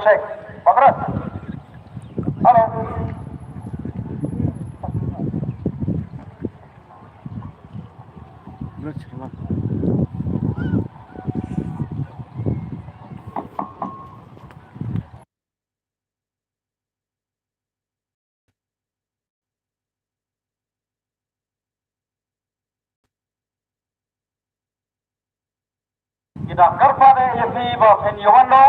Cek, Pak Keras. Halo. kita kerpada yafi bahafen Yohano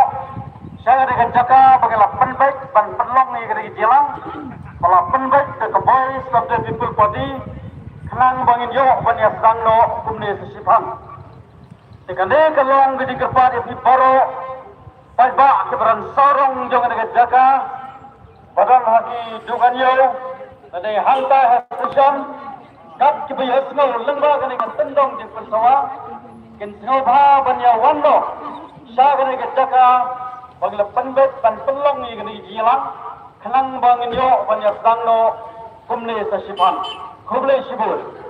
saya dengan jaka bagaimana penbaik dan penlong yang dari jelang kalau penbaik ke keboy sebab the people party kenang bangin yo banya sedang no kumne sesipang sekande kalong di kerpada yafi baro paiba keberan sorong jangan dengan jaka badan haki dukan yo ada hangta hasan kap kibaya semua lembaga dengan tendong di persawa Kinsnobha banya wando syagre ke jaka bagla panbet pan pelong ni gani jilang khanang bangin yo banya sangno kumne sa sipan kuble sibur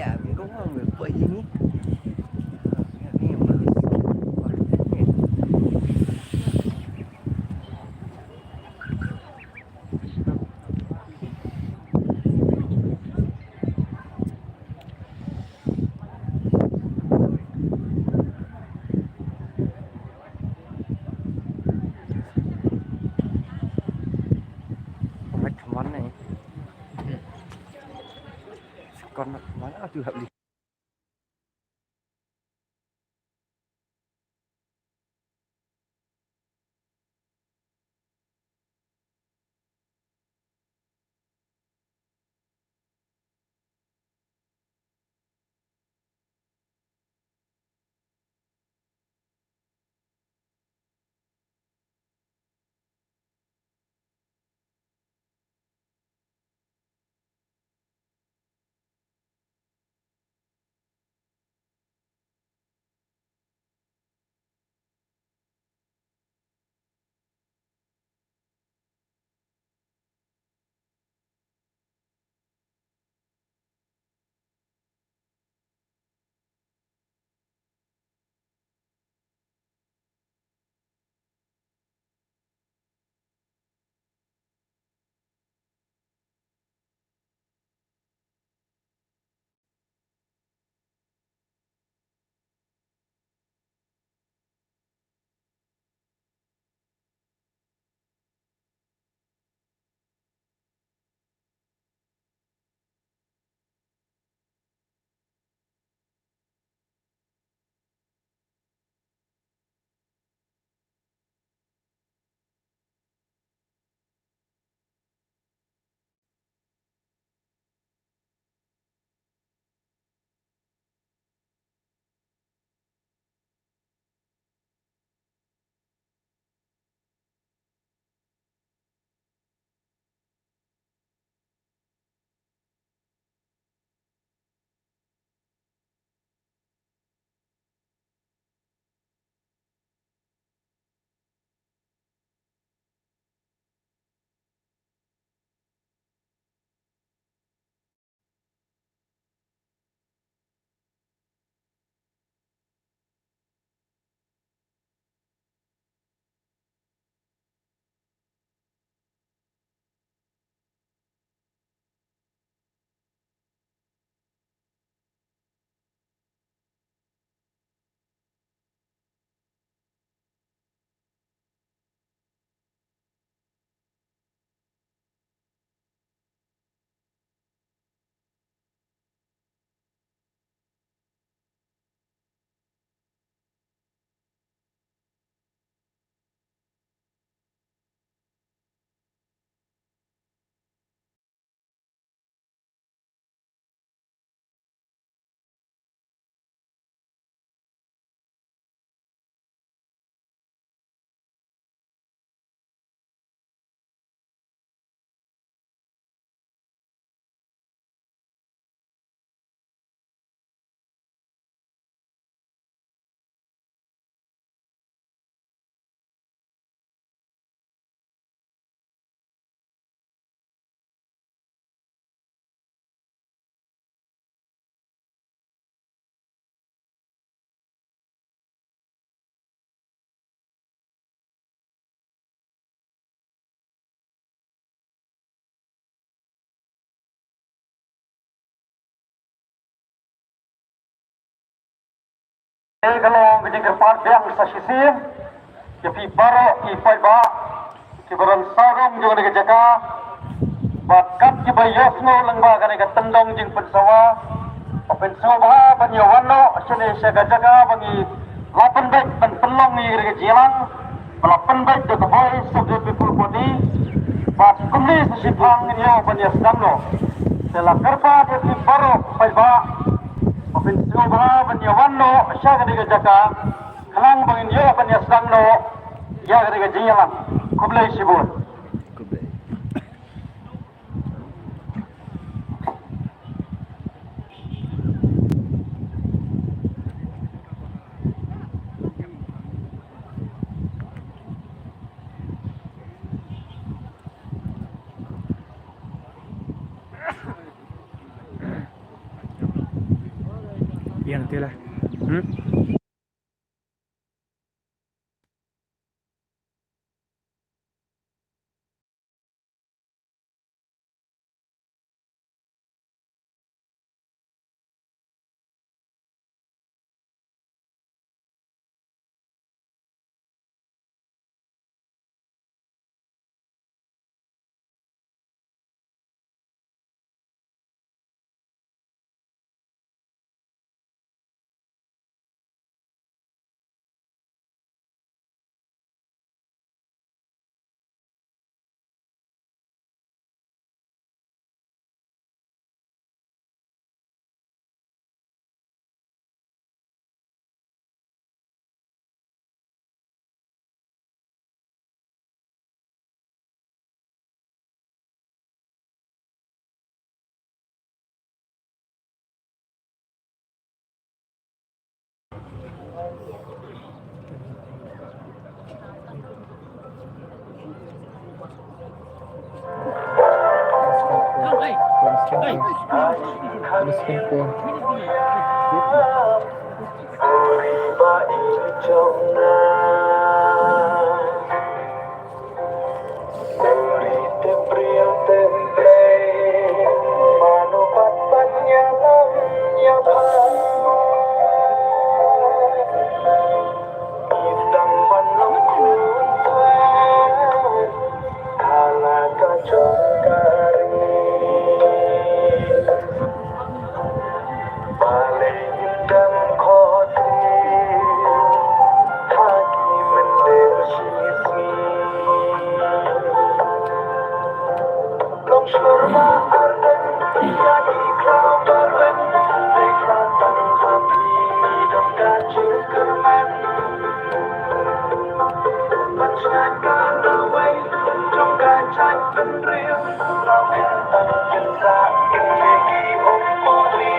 Gila, kau mau buat ini? Ni macam mana ni? Sekarang nak mana tu habis? Kalau menjengkel yang sasisim, jadi baru ifai ba, kibaran sarung juga dengan jaka, bakat kibayos no lengba kan ikat tendong jeng pensawa, pensawa bah banyawano, sini saya jaka bagi 8 baik dan pelong ni dengan jilang, 8 baik the voice of the people body, bas kumli sasipang ni yo banyas dangno, setelah kerpa jadi baru ifai ba. Pensiyo ba banyawan no siya kadiga jaka kalang bangin yo banyasang no ya kadiga jiyalang kublay sibur kublai. Teruskan ke Riba ijomna Dari tebriang temple Manubat panyalamnya Idang manlungkun Halaga jongkari Balingdam khoti Haki mendersisi Long surma arden Yaki kelabaran Reklatan hapi Dam kacil kerman Masyarakat lawai Jom kacai penriang Lau kentang kentak Kemegi umpori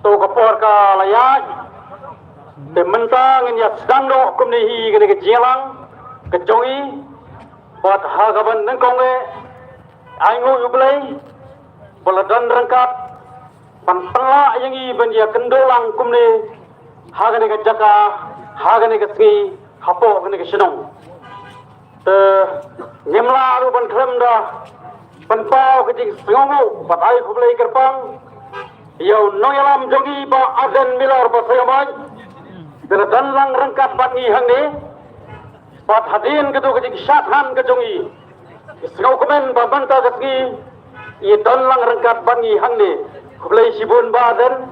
Tu kapor ka layak Tementang ya sedang do kumnihi kene ke jelang kejongi buat hagaban nengkonge aingu yublei boladan rengkat panpela yang i bendia kendolang kumne hagane ke jaka hagane ke ski hapo kene ke senong te nyemla ru ban krem da panpau ke jing sengongu bat ai kublei kerpang Yau noyalam jongi ba aden milar ba sayamai dan lang rengkat bat ngi hang ni bat hadin ketu ke syathan ke jongi isgau komen ba banta ke ski i dan lang rengkat bat ngi hang ni kublai sibun ba aden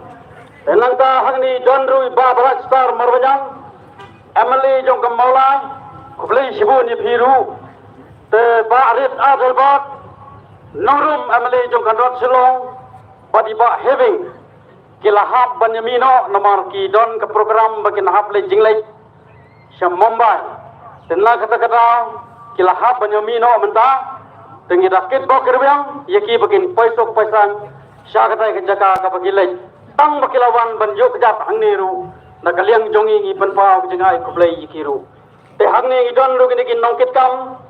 dan lang ta hang ni don rui ba barak star marwanyang Emily jong kemaulai kublai sibun i piru te ba arit adel bat nongrum Emily jong kandot silong But iba having kilahap Banyamino nomor kidon ke program bagian hap le jinglek syam Mumbai tenla kata-kata kilahap Banyamino menta tengi rakit bo kerbiang yaki bagian paisok paisang syakata ke jaka ka bagilek tang bakilawan banjo kejap hangniru nakaliang jongi ngi penpau jengai kublai yikiru te hangni idon ru gini nongkit kam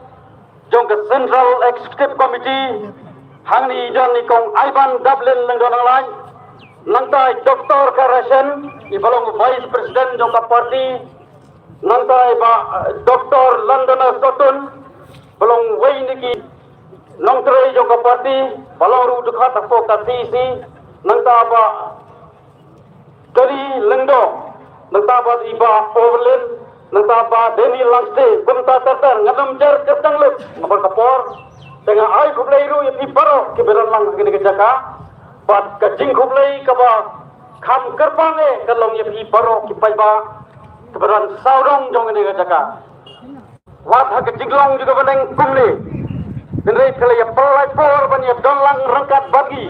jong ke Central Executive Committee hangni idon ni kong Ivan Dublin lengdon lain nantai Dr. Karasen ibalong Vice President jong ka party nantai ba Dr. London Sotun balong wei niki nongtre jong ka party balong ru dekat ako ka TC nantai ba dari lengdo nantai ba iba Overland nantai ba Deni Langste kumta tatar ngadam jar ketang lek ngapar kapor dengan ai kublai ru ipi paro kiberan lang gini kejaka bat kajing kublai kaba kham kerbange kalong ipi paro kipai ba kiberan saurong jong gini kejaka wat ha kajing long juga beneng kumli denai kala ya pelai por ban ya donlang rangkat bagi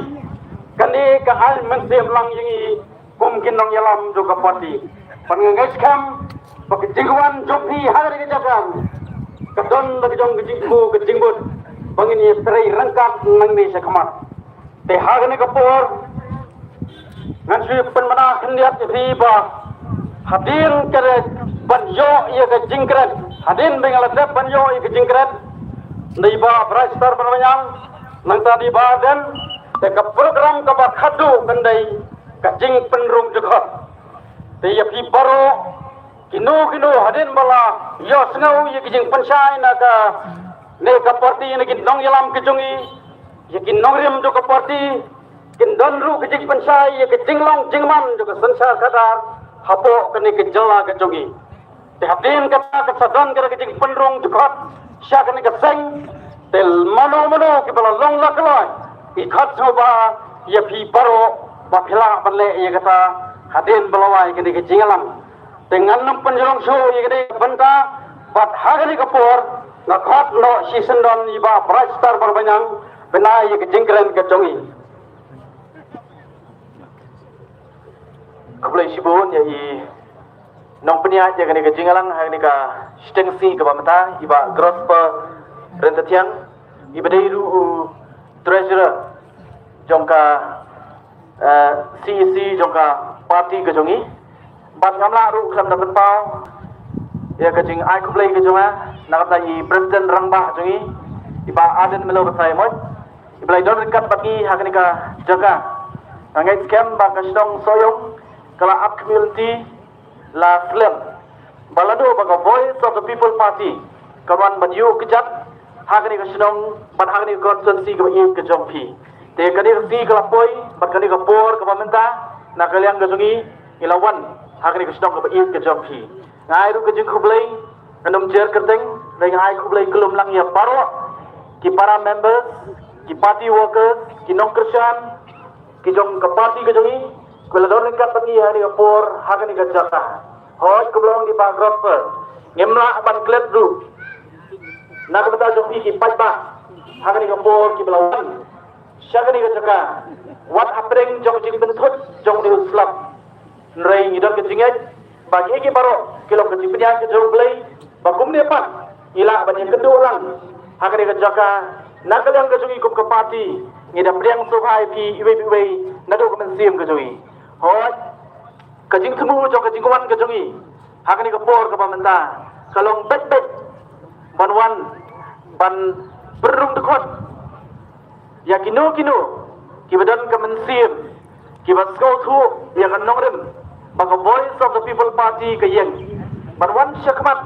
kani ka ai mensem lang yingi mungkin nong yalam juga pati pangengai skam pakijingwan jopi hari kejaka kadon bagi jong kejingbut bangin ye trai rangkat nang ni sakamat te hagni kapor ngan si penmana hendiat fi ba hadin kare banjo ye ke jingkret hadin bengal te banjo ye ke jingkret nei ba brastar banwanyang nang tadi badan te ka program ka ba khadu kandai ka jing penrung jekot te ye fi baro kinu hadin bala yo sengau ye ke jing pensai na ka ne ka parti ne kin nong yalam ke jongi ye kin nong rem jo ka parti kin don ru ke jing pensai ye ke jinglong jingman jo ka sansar kata hapo ke ne ke jala ke jongi te hadin kata ka sadon ke jing penrung jukot sya ke ne ke seng tel mano ke bala long la kalai ikhat soba ye phi paro ba phila banle ye kata hadin balawai ke ne ke jingalam dengan nam penjolong so ye ke ne banta bat hagani kapor nakhat no season don iba brastar berbanyang benai ke jingkren ke jongi kablai sibun ya i nong penia jaga ni ke jingalang ha ni ka stengsi ke bamata iba gross per rentatian iba deiru treasurer jongka CEC jongka party ke jongi bat ngamla ru klam dapat pau ya ke jing ai kublai ke jonga nakata i president rangbah jongi iba aden melo besai moy iba don dekat bagi haknika jaga ngai scam ba kasdong soyong kala up community la slim balado baga voice of the people party kawan banyu kejat hakni kasdong ban hakni constituency ke i ke jongpi te kani si kala poi bat kani ka por ka pamenta nakaliang ke jongi ilawan hakni kasdong ke i ke jongpi ngai ru ke jing kublai kanum jer kerteng dengan ai kublai kelum lang ya paro ki para members ki party workers ki non Christian ki jong ke party ke jongi kula don kat pagi hari por hakani ka jaka hoj kublong di bagrot per ngemla ban klet ru nak beta jong ki pajba hakani ka por ki belawan syakani ka jaka wat apreng jong jing benthut jong ni slap nrei ngidon ke jinget bagi ki paro kilo ke jipnya ke jong blai bakum ni apa ila banyak kedua orang hakani ka jaka nakaliang ke jongi kum ke party ngida priang sobai pi iwe nadu ke mensim ke jongi hoj ke jing temu jong ke jingwan ke jongi hakani ka por ke pamenta kalong bet banwan ban berung dekot ya kinu ki badan ke mensim ki baskau thu ya kan nongrem baka voice of the people party ke yeng banwan syakmat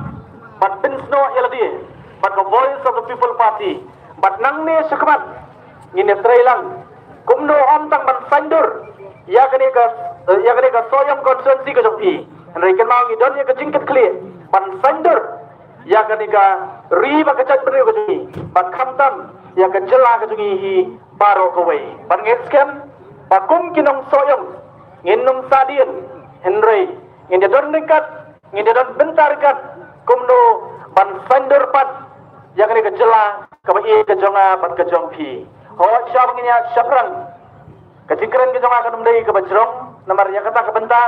bat binsno yaladi bat ka voice of the people party bat nang ne syakmat ngine trailang kumno om tang ban sandur ya kani ka soyam constituency ke jopi andai kan mang idon ya ke jingket clear ban sandur ya kani ka ri ba ka chat beri ke jopi bat khamtam ya ke jela ke jopi hi paro ko wei ban nget scam bakum kinong soyam nginum sadien henry ngin don dekat ngin don bentar kat kumno ban sandur pat ya kani ka jela ka ba ke jonga bat ke jong pi ho syab nginya syapran ka jingkren ke jonga kanum dei ke bajrong namar yang kata kebenta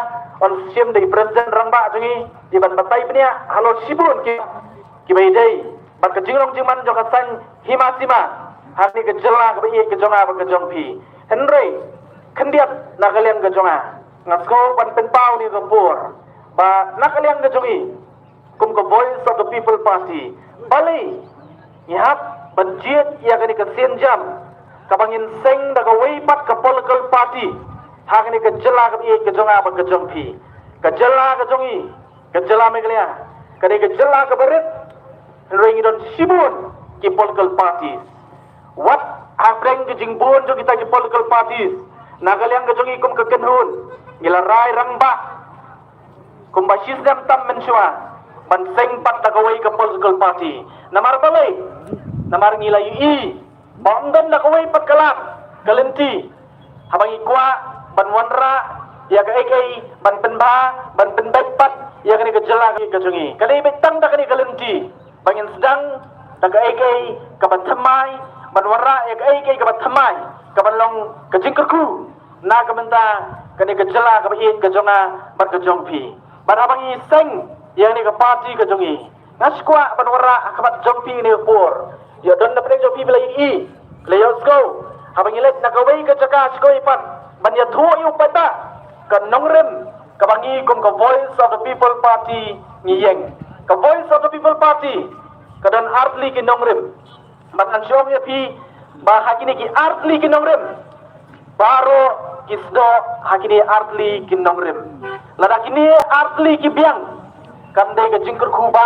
on sim dari presiden rangba jungi di ban batai punya halo sibun ki baidai bat kejinglong jingman jong kasan himasima hari kejela ke bai kejonga ba kejong pi henry kendiat nakalian kejonga ngasko ban penpau ni gempur ba nakalian kejongi kum ke voice of the people party bali nyap banjit ia kani kesien jam kabangin seng daga weipat ke political party hakni kejela ke bai kejonga ba kejong pi kejela kejongi kejela megalia kani kejela ke berit henry ngidon sibun ki political parties what habreng ke jingbun jo kita ki political parties nagaliang ke jongi kum ke kenhun ngila rai rangba kum basis dam tam mensua ban seng pat dagawai ke political party namar balai namar ngila ui bondon dagawai pat kelak kalenti habang ikwa ban wanra ya ke ekai ban penba ban penbek pat ya kani ke jela ke jongi kali betang da kani kalenti bangin sedang daga ekai ke ban thamai ban wanra ya ke ekai ke ban thamai ke ban long ke jingkerku na kebenta kani ke jela ke bai ke jonga ban ke jongpi ban habang i seng yang ni ke parti ke jongi naskwa ban wara akabat jompi ni pur ya don na preng jompi bila i let's go habang ilet na kawai ke jaka skoi pat ban ya thu yu pata ke nongrem ke bangi kum ke voice of the people party ni yeng ke voice of the people party ke don artli ki nongrem ban ansyom ya pi ba hakini ki artli ki nongrem baro kisdo hakini artli ki nongrem lada kini artli ki biang kamde ke jingkur kuba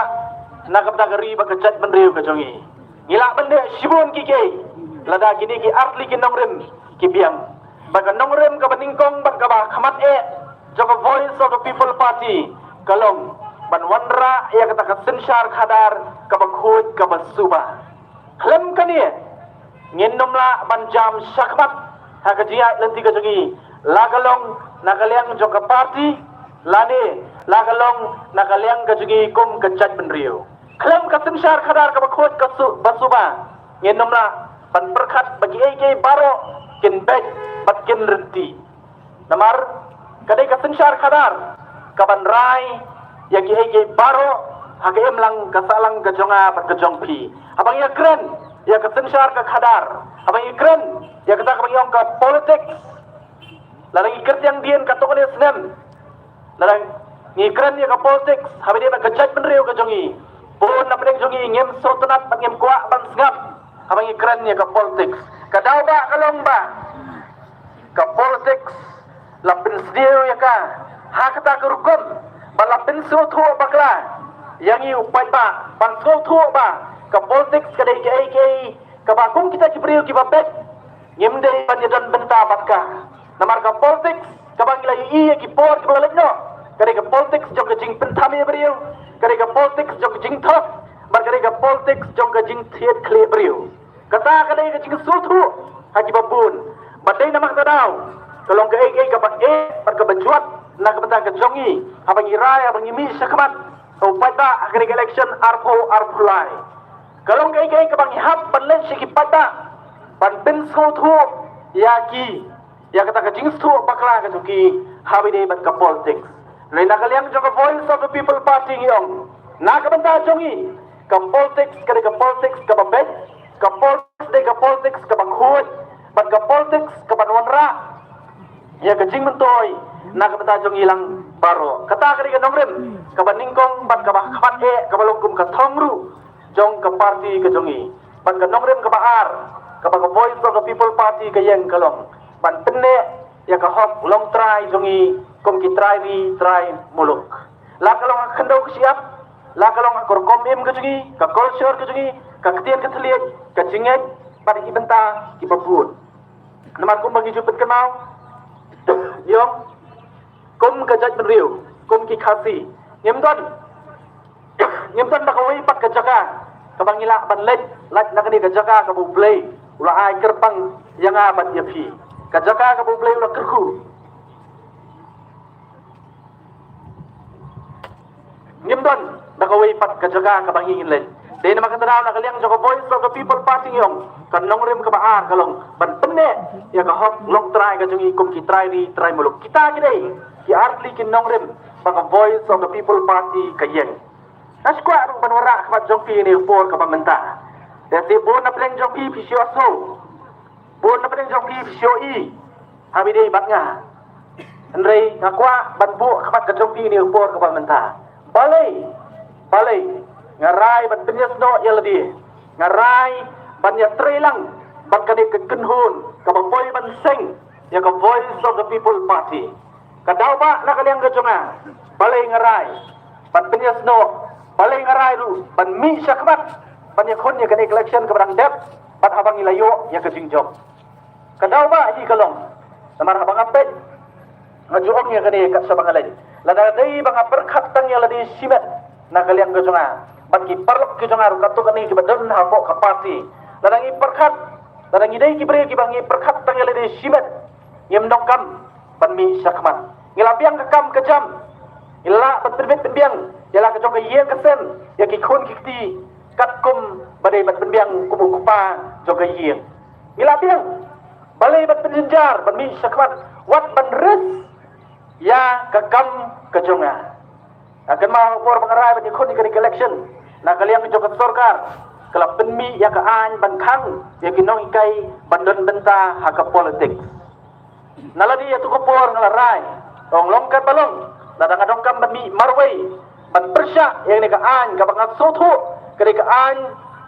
nakap nagari ba kejat benriu ke jongi ngilak bende sibun ki ke lada kini ki artli ki nongrem ki biang ba nongrem ka baningkong ba ka ba khamat joko voice of the people party kalong ban wanra ya kata ka sensar khadar ka ba khut ka ba suba klem kani ngennomla ban jam sakmat ha ka jiat lenti ka jongi lagalong nagaliang joko party lade lagalong nakaliang kajugi kum kejat benriu klem kasensar khadar ka bakhot kasu basuba ngenomla ban perkhat bagi eke baro kin bek bat kin renti namar kadai kasensar khadar ka ban rai yagi eke baro hage emlang kasalang kajonga bat kajong pi abang ya kren ya kasensar ka khadar abang ya kren ya kata ka bang ka politics lalang iker yang dien katokane senem lalang ngikran ya ka politics habi dia kejat benriu ka jongi pun na pedeng jongi ngem sultanat ban ngem kuak ban sengap habang ngikran ya ka politics kadau ba kalong ba ka politics lapin sedio ya ka ha kata ka rukum ba lapin suthu bakla yang i upai ba ban suthu ba ka politics kadai ke ai ka ba kum kita cipriu ki babek ngem dei ban yadan benta batka namar ka politics ka bang lai ki por ki balekno kare ka politics jong ka jing penthami beriu kare ka politics jong ka jing thok bar kare ka politics jong ka jing thiet khle beriu kata kare ka jing suthu haji babun badai namak tadau kalong ka ai ka ba bar ka bajuat na ka bata ka jongi abang irai abang imi sakmat so pada kare ka election arpulai kalong ka ai ka bang hap banlen siki pada ban bin suthu yaki ya kata ka jing suthu bakla ka tuki habi dei bat ka politics Lena kalian joko voice of the people party ngiyong na kabanta jongi ka politics ka politics ka babet ka politics ka bakhut ban ka politics ka banwanra ya ka jing mentoy na kabanta jongi lang baro kata ka nongrem ka baningkong ban ka bakhat ka balungkum ka thongru jong ka party ka jongi ban ka nongrem ka baar ka voice of the people party ka yeng kalong ban penne ya ka hok long try jongi kom ki try muluk la kalong khandau siap la kalong akor kom em kejungi ka culture kejungi ka ketian keteliat ka jinget pada ibenta ki babun namar kum bagi jupet kenau yong kum kajat benriu kum ki khasi nyemdon nakawai pat ka jaka ka bangila ban let nakani ka jaka ka bublay ula ai kerpang yang abat yapi ka jaka ka bublay ula kerku ngimdon nakaway pat ka jaga ka bangingin len Dahil naman katanaw na kaliang Joko Voice of the People Party yung kanong rim kabaan kalong ban penne ya kahok long try ka jung ikum ki try di try muluk kita gidei ki artli kinong rim baka Voice of the People Party kayeng naskwa rung banwara kapat jong pi ni upor ka pamenta desi bon na pleng jong pi pisyo aso bon na pleng jong pi pisyo i habi dei bat nga Andrei ngakwa ban bu kapat ka jong pi ni upor ka pamenta balai ngarai ban penyes no yaladi ngarai ban ya trelang ban kani kenhun ka boy ban sing ya ka Voice of the People Party kadaw ba na kaliang gajonga balai ngarai ban penyes no balai ngarai lu ban mi syakmat ban ya kon ya kani election ka barang dep ban habang ilayo ya ka jingjom kadaw ba hi kalong namar habang apet ngajuong ya kani ka sa bangalay lada dai bang berkat tang ya ladi simet na kaliang gajonga ban ki parlok ki jongar ka to kani ki badan ha po ka party ladang i perkat ladang i dei ki bre ki bangi perkat tang ele de simet yem dokam ban mi sakman ngilapiang ka kam ka jam illa ban terbit biang yala ka jong ye ka sen ya ki khon ki ti kat kum badai ban biang kubu kupa jong ka ye ngilapiang balai ban penjenjar ban mi sakman wat ban res ya ka kam ka jonga akan mau por pengarai bagi khon di election na kaliang jokat sorkar kala penmi ya ka an ban khang ya kinong ikai bandon benta haka politik naladi ya tu ko por ngalarai ong long ka balong ladang adong kam ban mi marwei ban persya yang ni ka an ka bangat sothu ka an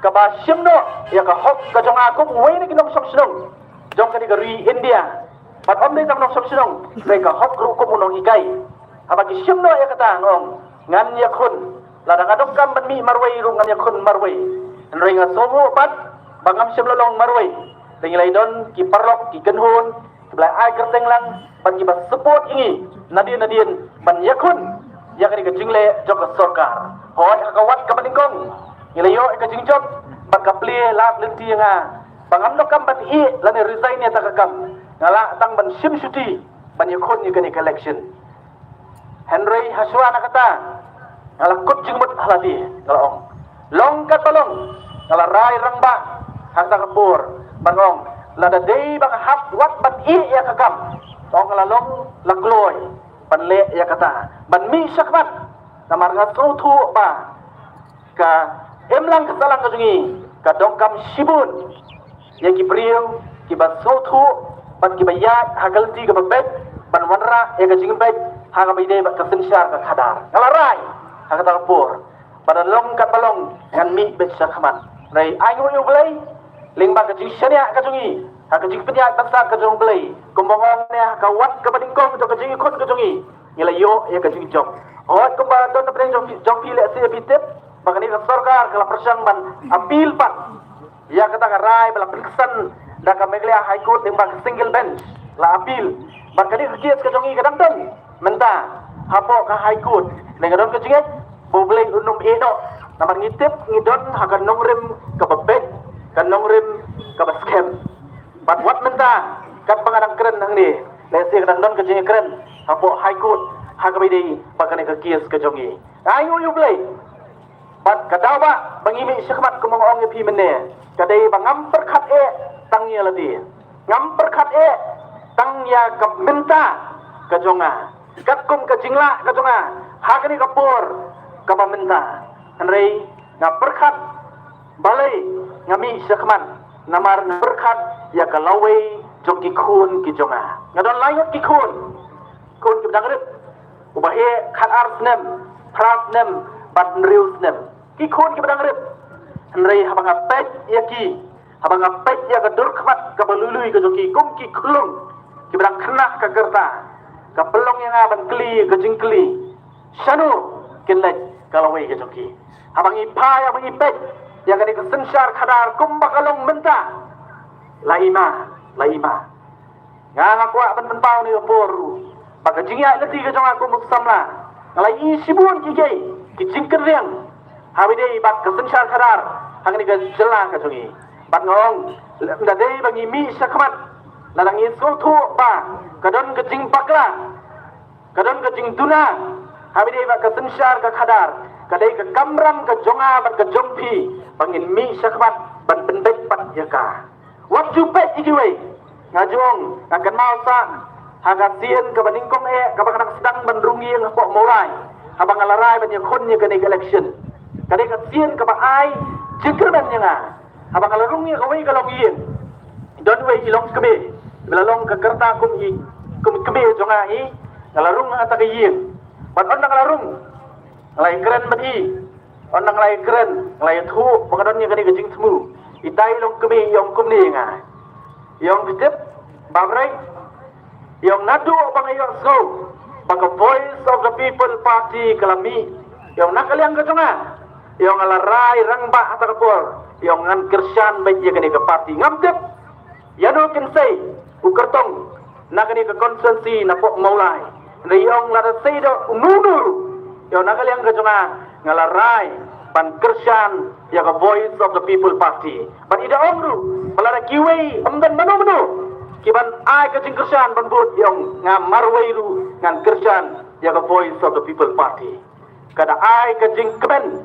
ka ba simno ya ka hok ka jong aku wei ni kinong somsnong jong ka ri India bat om dei tam nong somsnong ka hok ru ko munong ikai abagi simno ya kata ngong ngan ya khun ladang adok kam ban mi marwei ru ngan ya khun marwei nrei nga somo pat bangam sim lolong marwei dengilai don ki parlok ki kenhun belai ai kerteng lang ban ki bas support ini nadien ban ya khun ya kani ka jingle jok sarkar hoi akawat ka baningkong ilayo ka jingjok ban ka pli lap lenti nga bangam no kam bat i lane resign ya takakam ngala tang ban sim suti ban ya khun ni kani election Henry Haswana kata ngala kut jingmut haladi ngala ong long kat balong ngala rai rangba hangta kapur bangong lada dei bang hap wat bat i ya kakam ong ngala long lagloy panle ya kata ban mi sakmat namar nga tu ba ka emlang kasalang kajungi ka dongkam sibun ya ki priyo ki ba tu ban ki bayat hagalti ka babet ban wanra ya ka jingbet haga bide ba kasensyar ka khadar ngalarai haga takapur badan long kat balong ngan mi bet sakman rai ayu yu blai lingba ka jing syania ka jungi haga jing penya bangsa ka jung blai kumbongong ne ka wat ka badingkong to ka jing khot ka jungi ngila yo ya ka jing jong hot kumba don na preng jong pile se pitep bagani ka sarkar kala persang ban apil pat ya kata ka rai bala piksan da ka meglia high court lingba ka single bench la apil bagani ka kies ka jungi kadang don menta hapo ka high court nengadon ka jinget boleh unum edo namar ngitip ngidon hakan nongrim ka babet kan nongrim ka baskem bat wat menta kat pangadang keren hang ni lesi kadang don ka jinget keren hapo high court haga bidi bakane ka kies ka jongi ayu yu blai bat kadawa bangimi syakmat kumong ong pi menne kadai bangam perkhat e tangya ladi ngam perkhat e tangya ka menta ka jonga kat kum ka jingla ka jonga hakani kapur ka pamenta anrei na perkhat balai ngami syakman namar perkhat ya ka lawe joki khun ki jonga ngadon layot ki khun ki dangrit ubahe khat arsnem prasnem bat riusnem ki khun ki dangrit anrei habang apet ya ka durkhmat ka balului ka joki kum ki khulung ki bang khnah ka gerta ka pelong yang aban kli ka jingkli shanu kinlek kalawai ke joki habang ipa ya bang ipet ya kani ka sensar khadar kumba kalong menta laima nga kwa ban ban pau ni boru baka jingya leti ka jong aku muksamla ngalai sibun ki gei ki jingken riang habide bak ka sensar khadar hangni ka jela ka jogi bat ngong nda dei bang imi sakmat ladang isu tu ba kadon kejing pakla kadon kejing tuna habide ba ka sensar ka khadar kadai ke kamram ke jonga ban ke jongpi bangin mi sakbat ban pendek pat yaka wat jupet ikiwe ngajong akan mau sa hagasien ke baningkong ke bakang sedang ban rungi yang pok mulai abang alarai ban yakon ni ke election kadai ke sien ke ba ai jikir ban nyanga abang alarungi ke wei kalau gien don wei ilong kebe belalong ke kerta kum kebe jonga i alarung ata ke yin ban on alarung lai keren mati onang lai keren lai thu pengadon yang kini kejing temu itai long kemi yong kum ni nga yong ditip babrai yong nadu bang yong so bang voice of the people party kalami yong nakaliang ke jonga yong alarai rangba atakapor yong ngan kersan baik yang kini ke party ngamtip yano kin say ukertong nakani ke konsensi napok maulai riyong lada say do nunu yo nakaliang ke jonga ngalarai ban kersan ya ke voice of the people party ban ida omru balada kiwei amdan manu kiban ai ke jing kersan ban bud yong ngamarweiru ngan kersan ya ke voice of the people party kada ai ke jing keben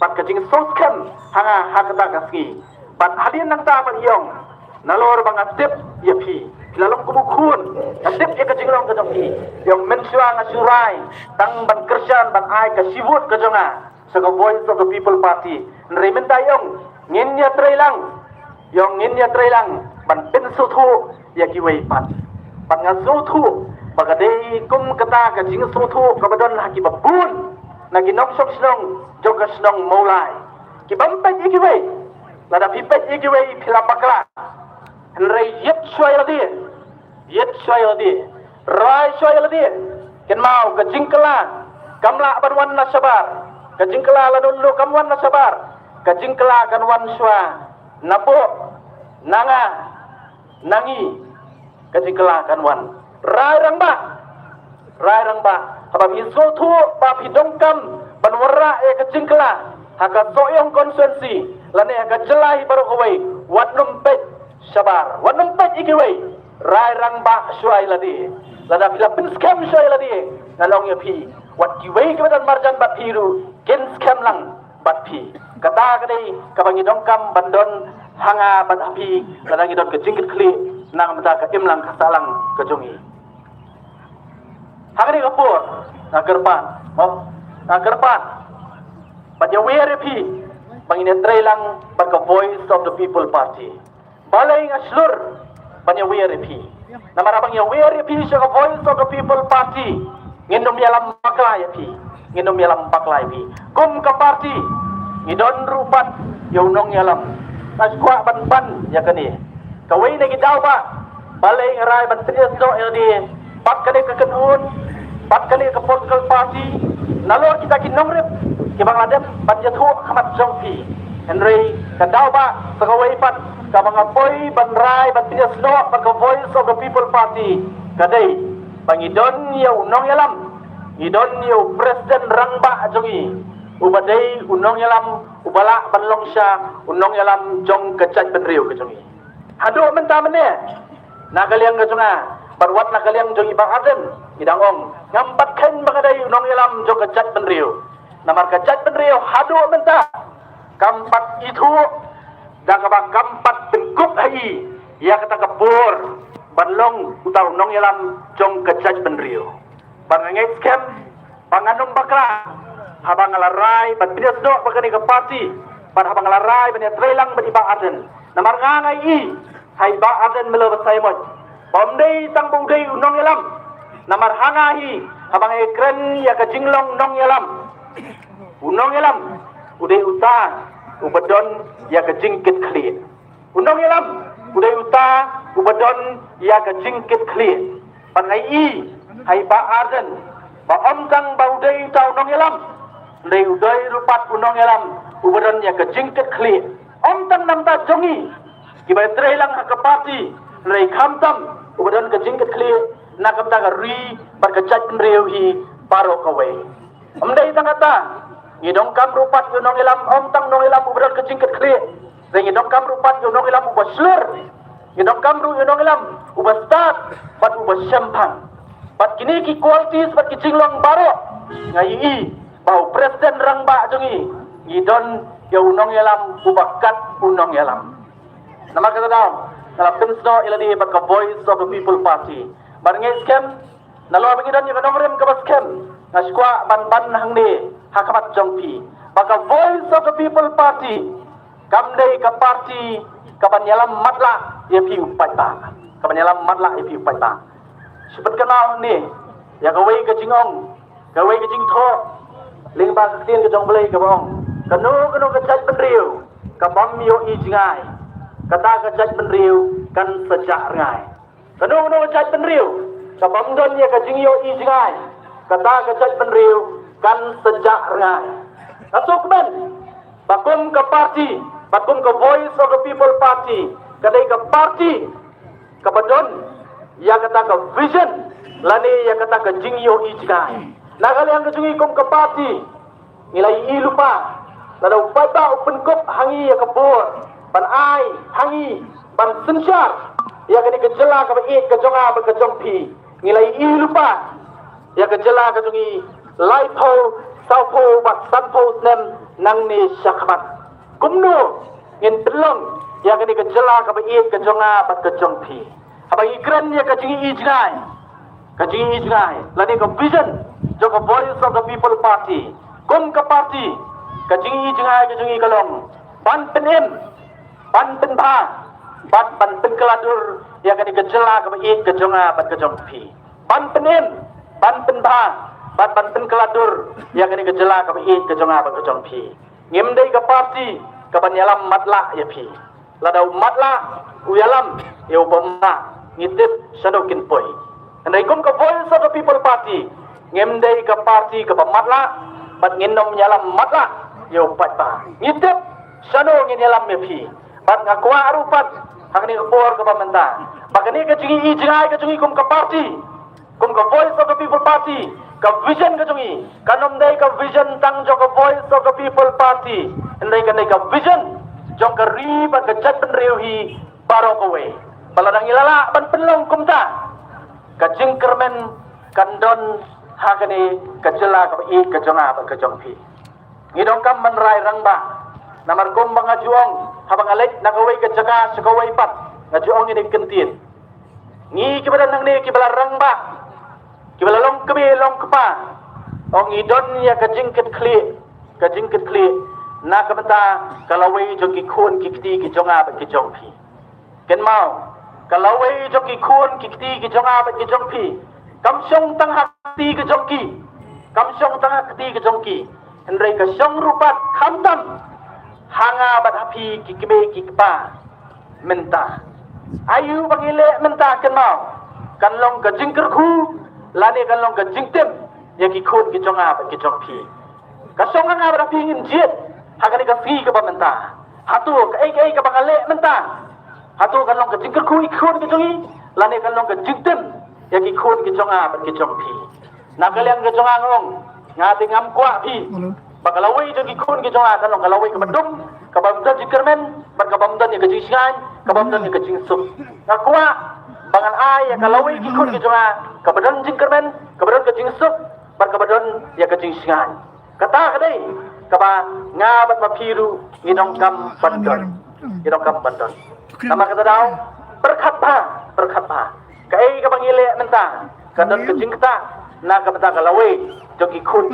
ban ke jing soskem hanga hakata kaski ban hadin nang ta ban yong nalor bang atip ya pi lalong kumukun atip ya ke jinglong ke jong pi yang mensuang asurai tang ban kersan ban ai ke sibut ke jonga sego voice of the people party nremen tayong nginya trailang ban pin sutu ya kiwei pat ban ngasutu bagade kum kata ke jing sutu ke badon haki babun nagi nok sok snong joga snong maulai ki bampai ikiwei lada pipet ikiwei pilapakla Henry yet shoy ladi rai shoy ladi ken mau ke jingkela kamla barwan na sabar ke jingkela ladun lu kamwan na sabar ke jingkela kan wan swa napo nanga nangi ke jingkela kan wan rai rangba haba iso thu ba pidongkam banwara ke jingkela haka soyong konsensi lane haka jelai baru kawai wat numpet sabar wanam pat ikiwei rai rangba syai ladi lada Philippines scam syai ladi nalong ya pi wat kiwei kebadan marjan bat piru ken scam lang bat pi kata kadai kabangi dongkam bandon hanga bat api lada ngidon ke jingkit kli nang mata ke imlang kasalang ke jongi hangani kapur nagerpan bat ya were pi bangine trailang bat ke voice of the people party balai ngaslur banyak WRP. Nama abang yang WRP sebagai voice of the people party. Ngendom yalam baklai pi, Kum ke party, ngidon rupat yaunong yalam. Naskuak ban ya kani. Kawai nagi dawa balai ngarai ban trias do LD. Pat kali ke kenun, pat kali ke political party. Nalor kita kinomrip ke Bangladesh ban jatuh kamat jongpi. Henry kadawa pegawai pat kabangapoi banrai bantrias do baka voice of the people party kadai bangidon yau nong yalam idon yau presiden rangba jongi ubadai unong yalam ubala banlongsha unong yalam jong kecat benriu ke jongi hado menta mene nakaliang ke jonga barwat nakaliang jongi bang aden idangong ngampat ken bangadai unong yalam jong kecat benriu namar kecat benriu hado menta kampat itu dah kabang kampat bengkuk hai ya kata kebur banlong utau nong yalam jong kejaj benriu bangangai scam banganum bakra habang alarai ban pidas do bagani ke party ban habang alarai ban trailang ban iba aden namar ngangai i hai ba aden melo saimot bomdei tang budei nong yalam namar hangahi habang ekren ya ke jinglong nong yalam unong yalam udai uta ubadon ya ke jingkit kli undang yalam udai uta ubadon ya ke jingkit kli panai i hai ba arden ba omtang ba udai uta undang yalam dei udai rupat undang yalam ubadon ya ke jingkit kli omtang namta jongi kibai trailang ke party rei khamtam ubadon ke jingkit kli nakamta ka ri bar ke chat penreu hi paro kawai amdai tangata ngidong kam rupat yunong ilam omtang nong ilam ubran kecingket kli ngidong kam rupat yunong ilam ubas slur ngidong kam ru yunong ilam ubas tat pat ubas syampang pat kini ki qualities pat kicing long baro ngai i bau presiden rangba jungi idon ya unong yalam ubakat unong yalam nama kata daw dalam pensno iladi baka voice of the people party barangay scam nalo bangidon ya kanong rem ka scam ngaskwa ban hangni hakamat jongpi baka voice of the people party kamdei ka party kabanyalam matla ya pi upai ba kabanyalam matla ya pi upai ba sepat kenal ni ya kawai ke jingong kawai ke jingtho ling ba tin ke jong belai ke bong kanu ke chat penriu kabam yo i jingai kata ke chat penriu kan sejak ngai kanu ke chat penriu kabam don ya ke jing yo i jingai kata ke chat penriu kan sejak ngai asuk ben bakum ke parti bakum ke voice of the people party kadai ke party kabadon ya kata ke vision lani ya kata ke jing yo i jingai nagali ang kajungi kum ke party nilai i lupa lada upata open cup hangi ya kabur ban ai hangi ban sensyar ya kani kejela ka baik kejonga ba kejong pi nilai i lupa ya kejela kajungi laipo saupo ba sanpo nem nang ni syakmat kumno ngin telong ya kani kejela ka baik kejonga ba kejong pi abai ikran ya kajungi i jingai kajungi i jingai lani ka vision joko voice of the people party kum ka party kajingi jingai kajingi kalong ban penim ban penpa ban penkeladur ya kani kejela ka baik kejonga bat kejong pi ban penim ban penpa ban penkeladur ya kani kejela ka baik kejonga bat kejong pi ngimdei ka party ka banyalam matla ya pi ladau matla uyalam ya ubama ngitip sadokin poi andai kum ka voice of the people party ngemdei ke parti ke pematla bat nginom nyalam matla yo pat ba ngitep sano ngin nyalam mepi bat ngakwa arupat hakni kepor ke pamenta bagani ke jingi i jingai ke jingi kum ke parti kum ke voice of the people party ke vision ke jingi kanom dei ke vision tang jo ke voice of the people party ndai ke vision jong ke ri bat ke jat penriu hi baro kowe baladang ilala ban penlong kumta ke jingkermen kandon hakani kejela ka i kejonga ba kejong pi ngidong kam menrai rangba namar kum bangajuong habang alek nakawai kejaga sekawai pat ngajuong ini kentin ngi kibada nang ni kibala rangba kibala long kebe long kepa ong idon ya kejingket kli na kamata kalawai joki khun kikti kejonga ba kejong pi ken mau kalawai joki khun kikti kejonga ba kejong pi kamsyong tang hati ke jongki kamsyong tang hati ke jongki hendrai ka syong rupat khamdam hanga bat hapi kikbe kikpa menta ayu bangile menta ken mau kan long ka jingker khu lani kan long ka jingtem ya ki khun ki jonga ba ki jongpi ka syong hanga bat hapi ngin jiet hagani ka fi ka ba menta hatu ka ai ka bangale menta hatu kan long ka jingker khu ikhun ki jongi lani kan long ka jingtem yang ikut kejonga berkejong pi nak kalian kejonga ngong ngati ngam kuat pi bakalawai jeng ikut kejonga kan long kalawai kebedum kabamdan jikermen berkabamdan yang kejing singan kabamdan yang kejing sup nak kuat bangan ai yang kalawai ikut kejonga kabadan jikermen kabadan kejing sup berkabadan yang kejing singan kata kadai kaba ngabat mapiru ngidong kam bandon nama kata daw berkat pa kai ka bangile menta kadon kejing kata na ka menta kalawai jogi khun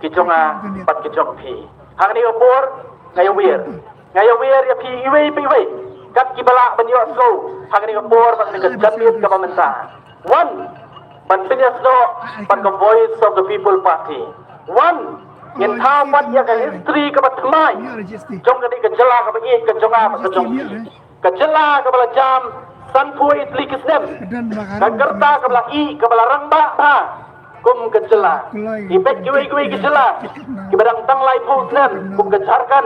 ki jonga pat ki jong pi hangni opor ngayawir ya pi iwei kat ki bala banyo so hangni opor pat ka jamit ka menta one ban pinyas no pat ka voice of the people party one yen tha pat ya ka history ka patmai jong ka di ka jala ka bagi ka jonga pat ka jong pi ka jala ka bala jam sanpui itli kisnem kagerta kabla i kabla rangba ha kum kejela ibek kiwi kejela kibadang tang lai pusnem kum kejarkan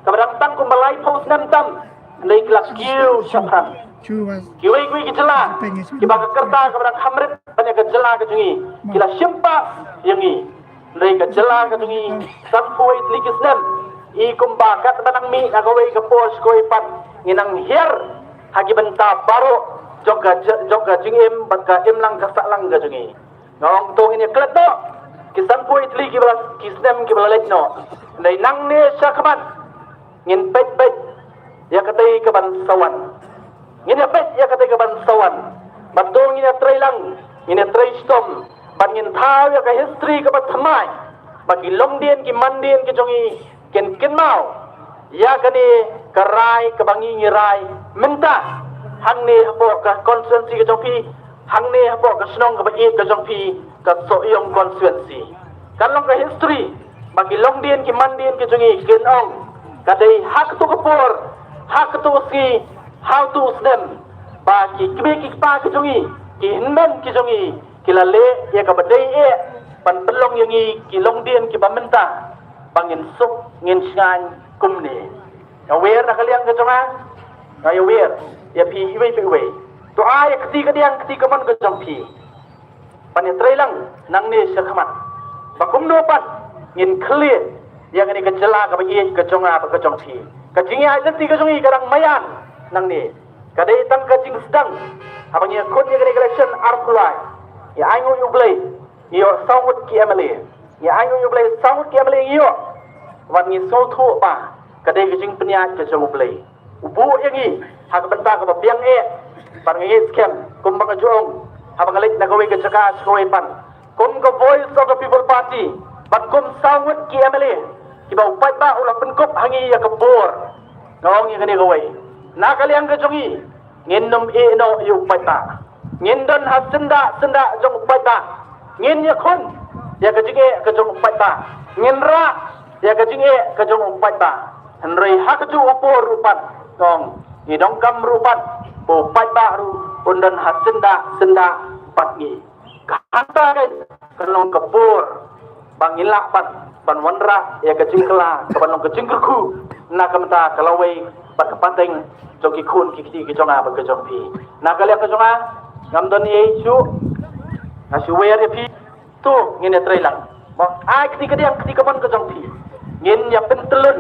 kabadang tang kum lai pusnem tam lai klak kiu syapran kiwi kejela kibaka kerta kabadang hamrit banyak kejela kejungi kila syempa yangi lai kejela kejungi sanpui itli kisnem i kum bakat banang mi nagawai kapos koi pat nginang hier hagi benta baru jogga jingim batka imlang kasak lang ga jungi ngong tong ini kleto kisan po itli kibala kisnem kibala letno nei nang ne sakman ngin pet ya katai kaban sawan ngin pet ya katai kaban sawan batong ngin trai lang ngin trai stom ban ngin thau ya ka history ka bat thamai bagi longdien ki mandien ki jongi ken mau ya kani karai kabangi ngirai minta hangne hapo ka constituency ka jongpi hangne hapo ka snong ka bae ka jongpi ka soyong constituency kalong ka history bagi longdien ki mandien ki jongi ken ong kadai hak tu kapor hak tu si how to snem bagi kibe ki pa ki jongi ki hinmen ki jongi kilale ya ka badai pan pelong yang ki longdien ki bamenta bangin suk ngin sngan kumni aware na kaliang ka jonga ay aware ya pi iwe to ay kti ka diang kti ka man ka jong pi pan trai lang nang ni sa khamat bakum no pan ngin clear yang ni ka jela ka bagi ka jonga ka jong pi ka jingi ay ti ka jongi karang mayan nang ni ka dei tang ka jing sedang abang ya kon ya election arpulai ya aingo yu blai yo sawut ki emale ya aingo yu blai sawut ki emale yo wan ni so thu ba ka dei ka jing pnya ka jong blai ubu yangi hak benta ka biang par ngi scam kum ba ka jong abang alik na gawe ka jaka skoy pan kum ka voice of the people party bat kum sawut ki emale ki ba upai ba ulah penkop hangi ya ka bor ngong ni ka ni gawe na kaliang ka jongi ngin nom no yu upai ba ngin don ha senda jong upai ba ngin ya khun ya ka jinge ka jong upai ba ngin ra ya ka jinge ka jong upai ba henrei ha ka ju opor rupat tong ni dong kam rupat bo pai ba ru undon ha senda pat ngi ka hanta kai kalong kapur bangila pat ban wanra ya ka jingkla ka ban ka jingku na kamta kalawai pat ka pateng jogi khun ki jonga ba ka jongpi na kalia ka jonga ngamdon ye chu na si wer pi tu ngin trai lang ba ai kti ka man ka jongpi ngin ya pentelun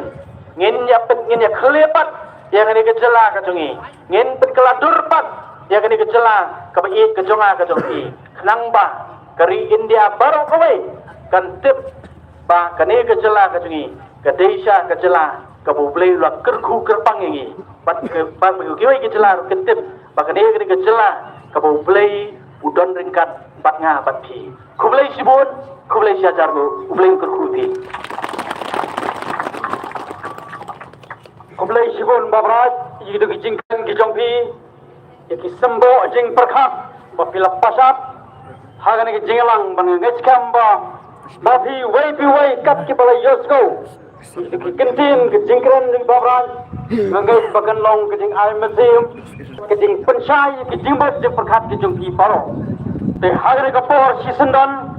ngin ya khlepat yang ini kejela ka jongi ngin pet keladur pat yang ini kejela ka bai ka jonga ka jongpi nang ba kari India baru kowe kan tip ba kane kejela ka jongi ka deisha kejela ka bublei la kerku kerpang ngi pat ba kiwe kejela ka tip ba kane kejela ka bublei udon ringkat bat nga bat pi kublei sibun kublei syajar lu kublei kerku ti kublai sibun babrat yidu kijingkan kijongpi yaki sembo jing perkhap bapila pasap hagane kijingalang bangengej kamba bapi wei kat ki bala yosko kikentin kijingkran jing babrat ngengej bakan long kijing ai museum kijing pensai kijing bot jing perkhap kijongpi paro te hagane kapor sisendan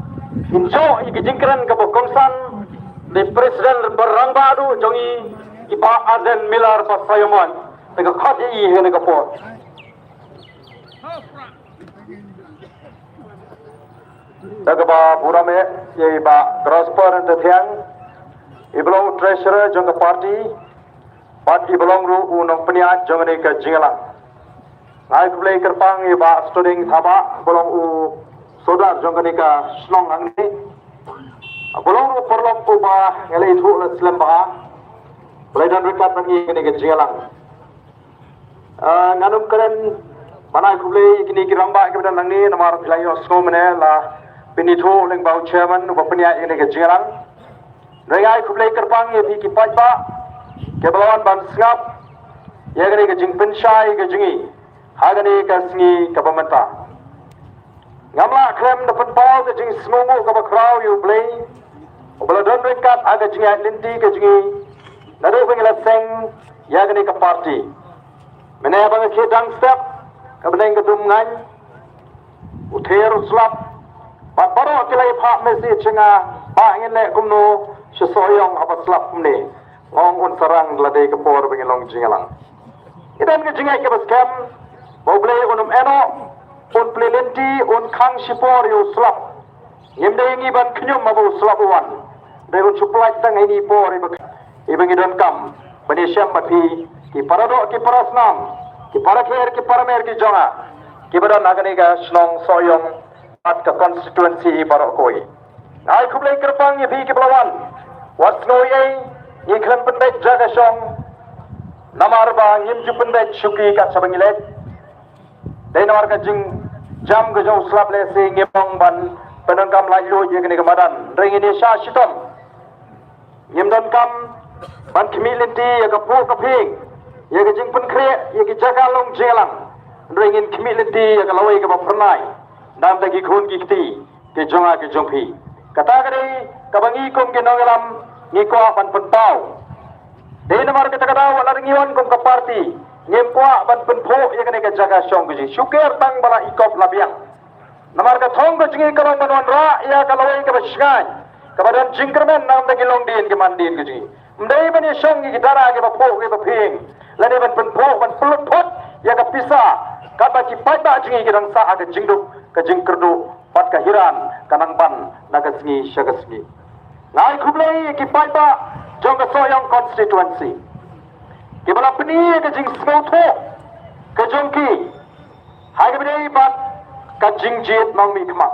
injo kijingkran ka bokongsan de presiden barang baru jongi ipa aden milar pasayomon tega khati I hene ka po tega ba pura me ye ba transparent thiang iblong treasurer jong party bat iblong ru unong pnia jong ne ka jingala ngai kublai kerpang ye ba studing thaba bolong u sodar jong ne ka slong angni bolong ru porlong u ba ngale thu la slam ba Pelajaran rekat bagi kini kejalan. Nganum keren mana kublai kini kiramba kepada nangi nomor pilihan skor mana lah pinito leng bau chairman bapanya kini kejalan. Rengai kublai kerpang ye di kipat ba kebelawan ban singap ye kini kejing pensyai kejingi hagani kasingi kabamenta. Ngamla krem dapat bau kejing semungu kabakrau you play. Pelajaran rekat aga jingi linti kejingi nado pengila seng ya gani ka party mene bang ke dang step ka beneng gedum ngan uther uslap pat baro kilai pha mesi chinga ba ngin le kumno soyong apa slap mne ngong un sarang lade ka por bengilong jingalang idan ke jingai ke baskem boble unum eno un plelenti un khang sipor yo slap yemde ngi ban knyum mabu slap wan de un suplai tang ini por ibang idon kam bani syam mati ki parado ki parasnam ki parakher ki paramer ki jonga ki badan nagani ga snong soyong at ka constituency baro koi ngai kublai kerpang ye pi ke pelawan was ngoi ai ye klan pendai jaga song namar ba ngim ju pendai syuki kat sabangilet dai namar ka jing jam ke jauh slap le se ngepong ban penangkam lai lo ye kene kemadan ring ini sha shitom ngim don kam ban kemilinti ye ka pu ka phing ye ka jing pen kre ye ki jaga long jelang ring in kemilinti ye ka lawai ka ba pernai nam ta ki khun ki ti ke jonga ke jongphi kata kare kabangi kum ke nongalam ngi ko ban pen pau de namar ke takada wala ringiwan kum ka party ngem ko ban pen pho ye kene ka jaga song ji syukur tang bala ikop labiang namar ka thong ko jingi kalong banon ra ya kalawai ka basngai kabadan jingkermen nam ta kilong din ke mandin ke ji mdai ban ye song gi dara ke ba pho ke ba phing lani ban pen pho ban pulut phot ya ka pisa ka ba ki pai ba jingi ke dang sa ka jingduk ka jingkerdu pat ka hiran kanang ban nagasngi shagasngi ngai khublai ki pai ba jong ka soyang constituency ke bala pni ke jing smau tho ke jong ki hai ke bidai bat ka jing jit mang mi khma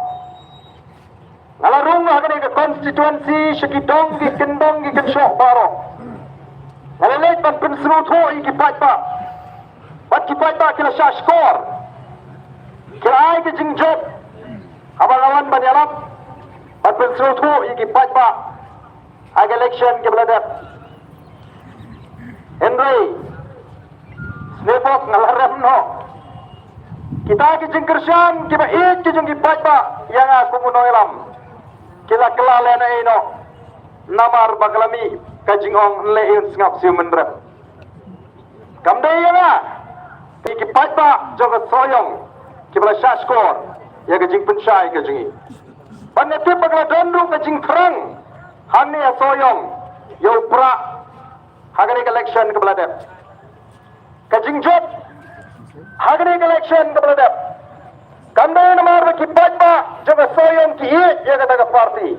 ngala rung ha ke constituency shiki dong ki kendong ki kensho baro ngala leit ban pin smau tho ki pai ba bat ki pai ba kila sha score kira ai ke jing jot abang-abang banyalap bat pin smau tho ki pai ba ag election ke beladat Henry Snepok ngalarem no kita ki jingkersyan ki ba ik ki jing ki ba yang aku munoilam kila kelalen ai no namar baglami ka jingong lein ngap siu menrep kamdai ya ki ba joga soyong ki bala shaskor ya ka jing penshai ka jingi banete bagla donru ka jing frang hani soyong yo pra hagani election ke beladat kajing jot hagani election ke beladat kandai namar ki pajba joga soyong ki ye ya kata ka party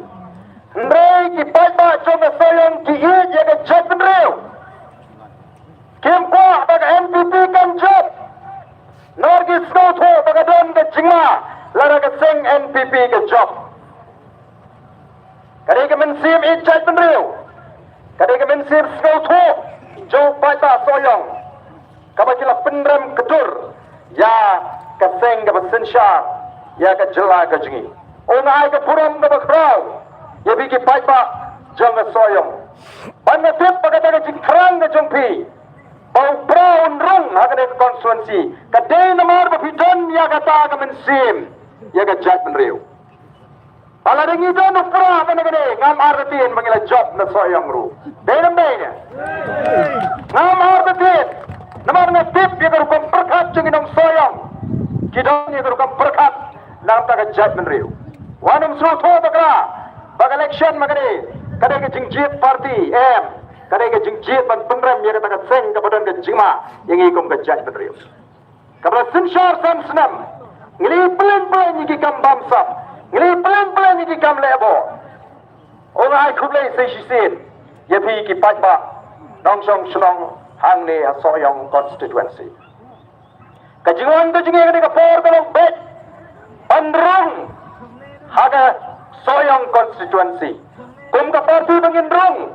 ndrei ki pajba joga soyong ki ye ya ka jot ndreu kim ko baga MPP kan jot norgi snotho baga don ke jinga lara ka sing NPP ke job kadai ke mensim ijat ndreu kadai ke mensir snotho jo pata soyong kabakila pendram kedur ya kaseng ka basensha ya ka jela ka jingi ona ai ka puram ka bakrau ya bigi paipa jong soyong banna tip pagata ka jingkrang ka jongpi bau brown rung hakane constituency kadai namar ba bidon ya kata ka mensim ya ka jat menreu Pala dengi don upra apa negane ngam artin mangila job na soyong ru. Denam denya. Ngam artin. Namar na tip ye garu kom perkat jeng inong soyong. Kidong ye garu kom perkat nam ta ka jat menriu. Wanum sru tho bakra. Bag election magane kadai ke jingjit party em. Kadai ke jingjit ban pengrem ye kata ka seng ka badan ke jingma yang ikom ka jat menriu. Kabra sinshar sam senam. Ngili pelan-pelan ye kam bamsap. Ini pelan-pelan ini kam lebo. Orang ai kublai sei sisin. Ye pi ki pajba nong song snong hang ne soyong constituency. Kajingon to jinge ka por kalong bet. Pandrung haga soyong constituency. Kum ka party bangin rung.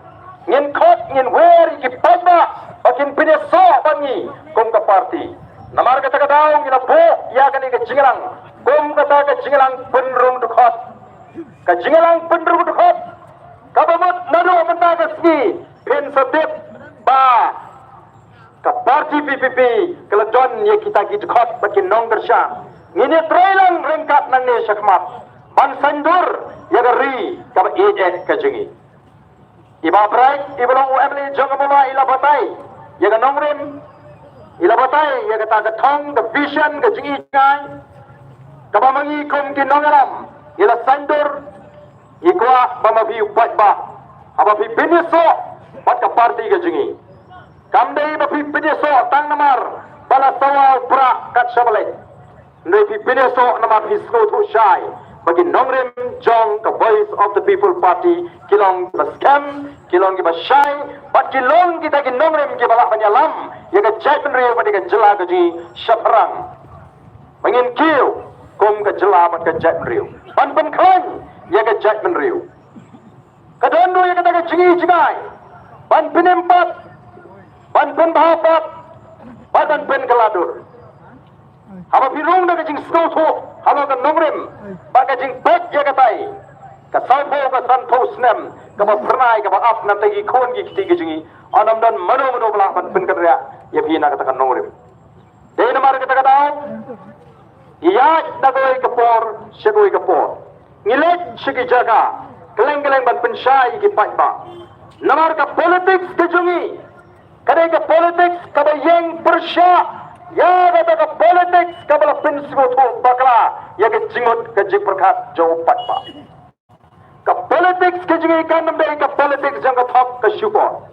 Ngin khot ngin wer ki pajba bakin pine so bangi kum ka party. Namar ka takadaw ngina po ya kani ka jingrang. Kum kata ka jingalang penrung dukot ka jingalang penrung dukot kabamut nado menta ka ski pin satip ba ka party PPP kala don ye kita ki dukot bakin nong bersha ngine trailang rengkat nang ne sakmat ban sandur ya gari ka ba EN ka jingi iba brai ibalong UML jogamama ila batai ya ga nongrim ila batai ya kata ka thong ka vision ka jingi ngai kabamangi kum kinongaram ila sandur ikwa bamabi upat ba ababi biniso pat ka party ka jingi kamdei babi biniso tang namar bala sawa pra kat shabale ndai bi biniso namar hisko thu shai bagi nongrim jong ka voice of the people party kilong ba scam kilong ba shai pat kilong kita ki nongrim ki bala banyalam ya ka jaipen re ba ka jela ka ji shaprang mangin kiu kum ka jela mat ka jat riu pan pan khan ya ke judgment riu. Kadondo ya kata ke jingai, ban penempat, ban pen bahapat, badan pen keladur. Hama pirung na kajing snowto, halo ka nongrim, ba kajing pet ya katai. Ka salpo ka sanpo snem, ka ba pernai ka ba ap na tagi kon gi kiti kajingi, anam dan mano belah ban pen kadria, ya pina kata ka nongrim. Dahil naman kata kata, iya nagoi kapor, syagoi kapor. Ngilit syagi jaga, keleng-keleng ban pensyai ki pa. Namar ka politics kajungi, kadai ka politics ka ba yang persya, ya kata ka politics ka ba pinsigo to bakla, ya ka jingot ka jiperkat jauh pa. Ka politics kajungi kan namdai ka politics jang ka thok ka syukor.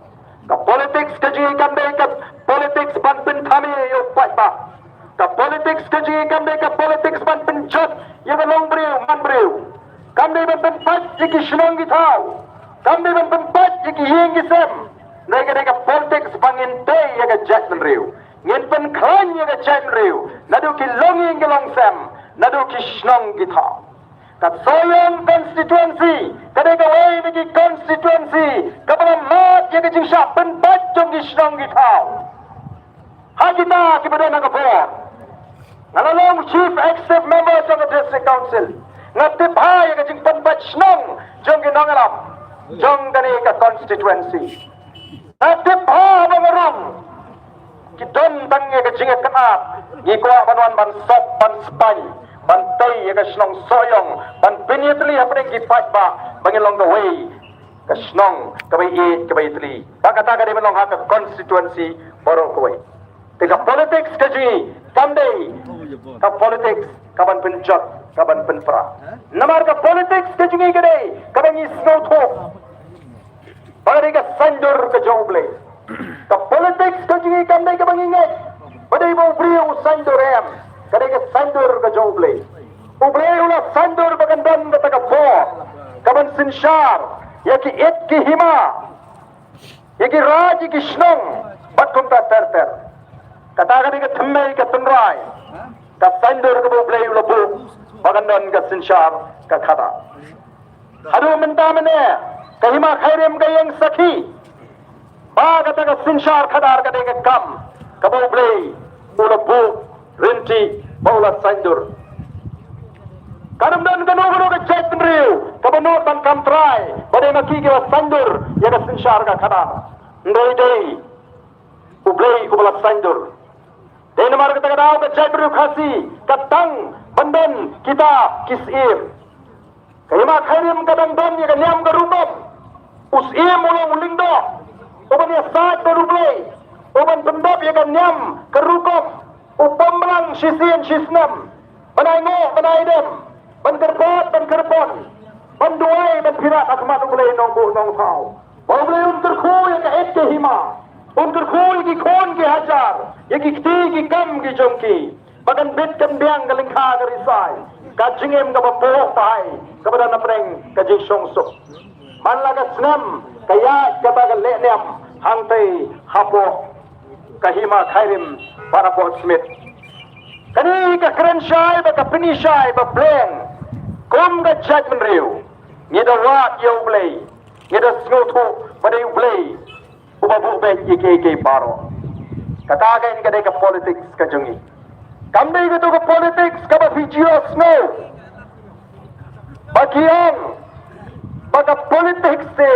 Ka politics kajungi kan namdai ka politics ban pen thami yo pa. Ka politics kajungi kan namdai ka politics ban pen jot, ya ka long breu, man breu. Kami berpenpat jiki senang kita, kami berpenpat jiki hingi sem. Mereka politik bangin teh ya ke judgment riu, ngin penklan ya ke judgment riu. Nadu ki longi ngelong sem, nadu ki senang kita. Kat soyong konstituensi, kadai kawai bagi konstituensi, kapal mat ya ke jingsa penpat jom ki senang kita. Ha kita kepada nak kapor, ngalalong chief executive member jom ke district council. Ngatip hai ka jing penbat senang jong ki nangalam jong kani ka constituency ngatip ha bangarang ki don tang ka jing kenap gi ko banwan ban sop ban spai ban tai ka senang soyong ban pinitli apne ki pat ba bangilong ka way ka senang ka bai e ka bai tli pakata ka di manong ha ka constituency boro ko way tiga politics ka ji kamdei ka politics kaban penjat kaban penpra namar ka politics ke jungi gede kaban isno tho bari ka sandur ka joble ka politics ke jungi kamdai ka bangingat badai mo brio sandur em kadai ka sandur ka joble uble ula sandur bagandan ka taga po kaban sinshar yaki et ki hima yaki raj ki snong batum ta ter kata kadai ka thammai ka tunrai ka sandur ka boble ula bu bagandan ka sinshar ka khada hadu menta mane kahima khairim ka yang sakhi ba kata ka sinshar khadar ka de ka kam ka boble ula bu rinti bola sandur kanamdan ka no ka jaitin riu ka banot ban kam try bade maki ka sandur ya ka sinshar ka khada ndoi dei uble bola sandur dei namar ka daw ka jaitin khasi katang bandan kita kisim kahima khairim kadang don ya kanyam garubam usim ulang uling do oban ya saat berublay oban pendop ya kanyam kerukom upamlang sisian sisnam banai ngo banai dem ban kerpon banduai ban pirat asmat ublay nong bu nong thau ublay terku ya ka et hima terku ki kon ki hajar ya ki kti ki kam ki jongki bagan bit kembiang galingkha garisai kajingem ka bapo pai kepada napreng kajing songsok manlaga snam kaya kata galeniam hangtai hapo kahima khairim para po smith kani ka krenshai ba ka pinishai ba bleng kom ga judgment riu ngida wat yo blay ngida snotu pada yo blay ubabu be ikeke baro kata ga ni ka politics ka jungi kamdai gitu ke politics ka ba video snow bagian baka politics se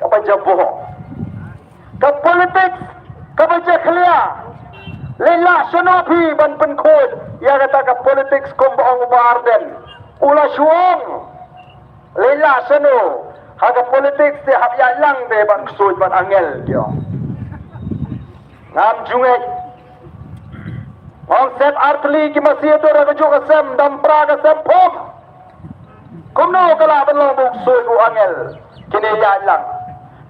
ka ba jabo ka politics ka ba jakhlia lela sonopi ban pen khod ya kata ka politics kom ong barden ula suong lela sono haga politics se hab ya lang be ban ksoj ban angel dia ngam jungai Konsep artli ki masih itu raga juga sem dan praga sem pom. Kumno kala belong buk suyu angel kini ya lang.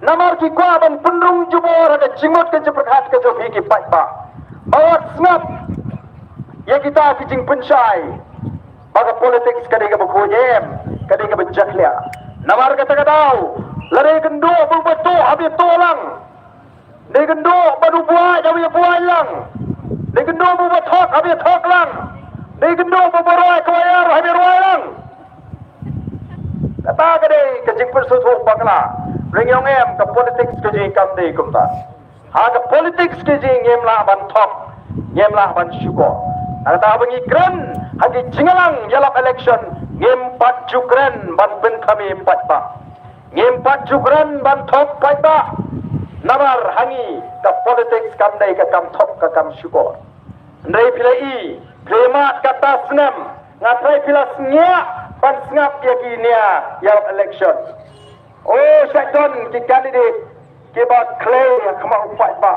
Namar ki kwa ban penrung jubo raga jingot ke jeperkat ke jobi ki patba. Awak snap ya kita ki jing pensyai. Baga politik kadai ka bukojem, kadai ka benjaklia. Namar kata kadau, lari kendo buk beto habis tolang. Dei kendo badu buai habis buai lang. Di gendo mo batok, habis tok lang. Di gendo mo baroy, kawayar, habis roy lang. kata gede ke jing persutu bakla ringyong em ke politics ke jing kamde kumta ha ke politics ke jing ngemla ban top ngemla ban syukur kata bangi kren hagi jingalang yalap election ngem 4 jukren ban bentami 4 ba ngem 4 jukren ban top 4 ba nabar hangi ke politics kamde ke kam top ke kam syukur ndai pilai plemat kata senam ngatrai pilas nya ban sengap ya kinia yalap election oh syaitan ki candidate ki ba clay kama 4 ba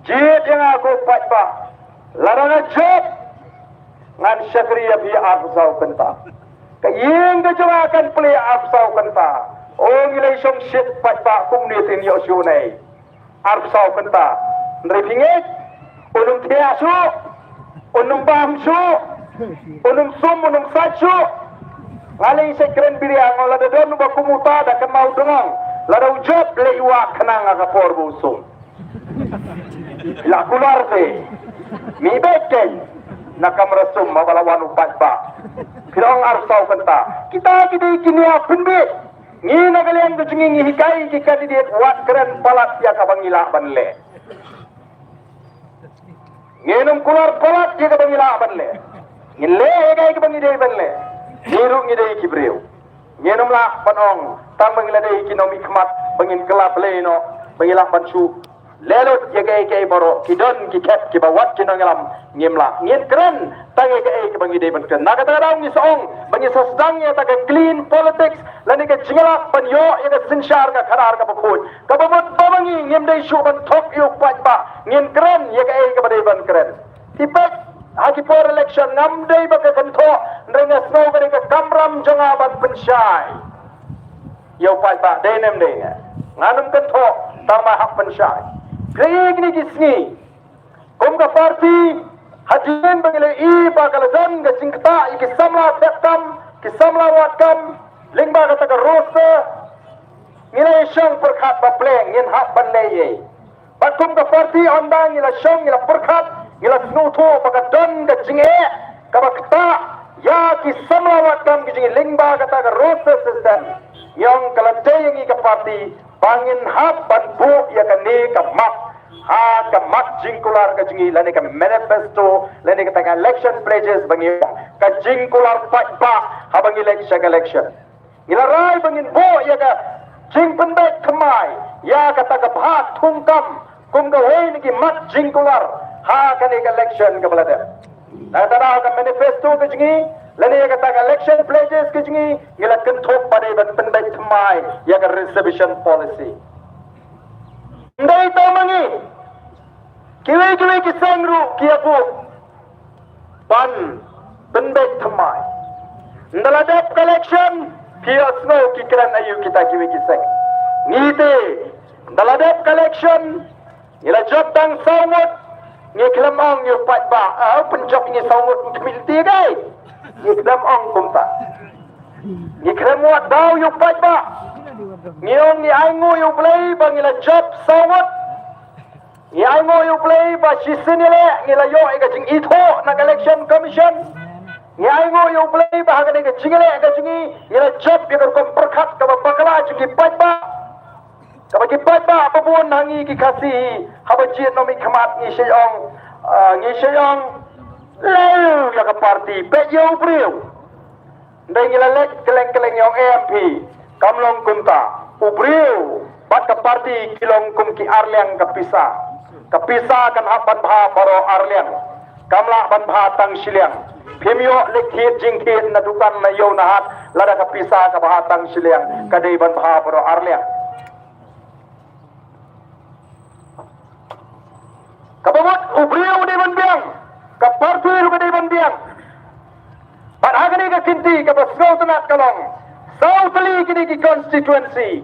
jit yang aku 4 ba larang job ngan syakriya bi afsau kenta kayeng ke akan play afsau kenta oh ngilai song shit 4 ba community ni osu nei afsau kenta ndri pingit unum tiasu unum bamsu unum sum unum sacu ngalai sekren biriang ola de don ba kumuta da kan mau dengong la da ujab le iwa kenang aga por busum la kular te mi beken nakam rasum mabalawan upat ba pirong arsau kenta kita kini apun be ni nagalian ke jingi hikai ki kandidat wat keren palat ya ka bangila banle ngenum kular palat ya ka bangila banle ngile hikai ka bangidai banle niru ngidai ki breu ngenum la panong tang bangila dai ki nomi khmat bangin kelap le no bangila bansu lelot yagai kai boro kidon ki ket ki bawat ki nongelam ngemla ngien keren tangi kai ki bangi dei ban ken naga tarang ni song bangi sasdang ya ta clean politics lani ka jingala ban yo ya ka sinshar ka kharar ka bkhoj ka bamot babangi ngem dei shu ban thok yu pat ba ngien keren ya kai ka badei ban keren tipek haki por election ngam dei ba ka kan tho nrenga snow ka ka kamram janga ban penshai yo pat ba dei nem dei nganum kan tho tama hak penshai Kaya ni kisni, kumka parti hajin bangile ba kalajan ga jingkta ikisamla tetkam kisamla watkam lingba kata ka rosa nilai syang perkhat ba pleng yin hak banleye bakum ka parti ondang ila syang ila perkhat ila snuto baka don ga jinge ka bakta ya kisamla watkam ki jinge lingba kata ka rosa system yang kalajay yang ka parti bangin hap banbu ya kani ka mak ha ka mak jingkular ka jingi lani ka manifesto lani ka tanga election pledges bangi ka jingkular pa ha bangi election ilarai bangin bo ya ka jing pendek kemai ya ka taga bhat thungkam kum ga hoi ni ki mak jingkular ha ka ni ka election ka balada na tara ka manifesto ka jingi lani ya ka taga election pledges ka jingi ila kenthok pade ban pendek kemai ya ka reservation policy ndai tamangi kiwi ki sangru ki aku ban pendek kemai ndaladap collection kiosno ki kran ayu kita kiwi ki sang ngite ndaladap collection ila job tang sawut ngi klamong yu pat ba penjob ngi sawut community gai ngi klamong kumta ngi kramwat daw yu pat ba ngiong ni aingu yu play bang ila job sawut ngi aingu yu play ba sisinile ngila yo ega jing itho na election commission ngi aingu yu play ba hagane ga jingile ga jingi ila job bi ko perkhat ka bakala jingi pat ba ka pat ba babon hangi ki kasi habaji nomi khamat ni sheyong leu ya ka party pe yo priu ndai ngila lek keleng yong MP kamlong kumta ubriu bat ka party kilong kum ki arliang kapisa kan haban bha baro arliang kamla ban bha tang siliang phimyo lekhit jingkhit na dukan na yo na hat lada kapisa ka bha tang siliang kadai ban bha baro arliang kababot ubriu di ban biang ka party lu kadai ban biang bat agani ka kinti ka basgau tanat kalong Sautali kini ki constituency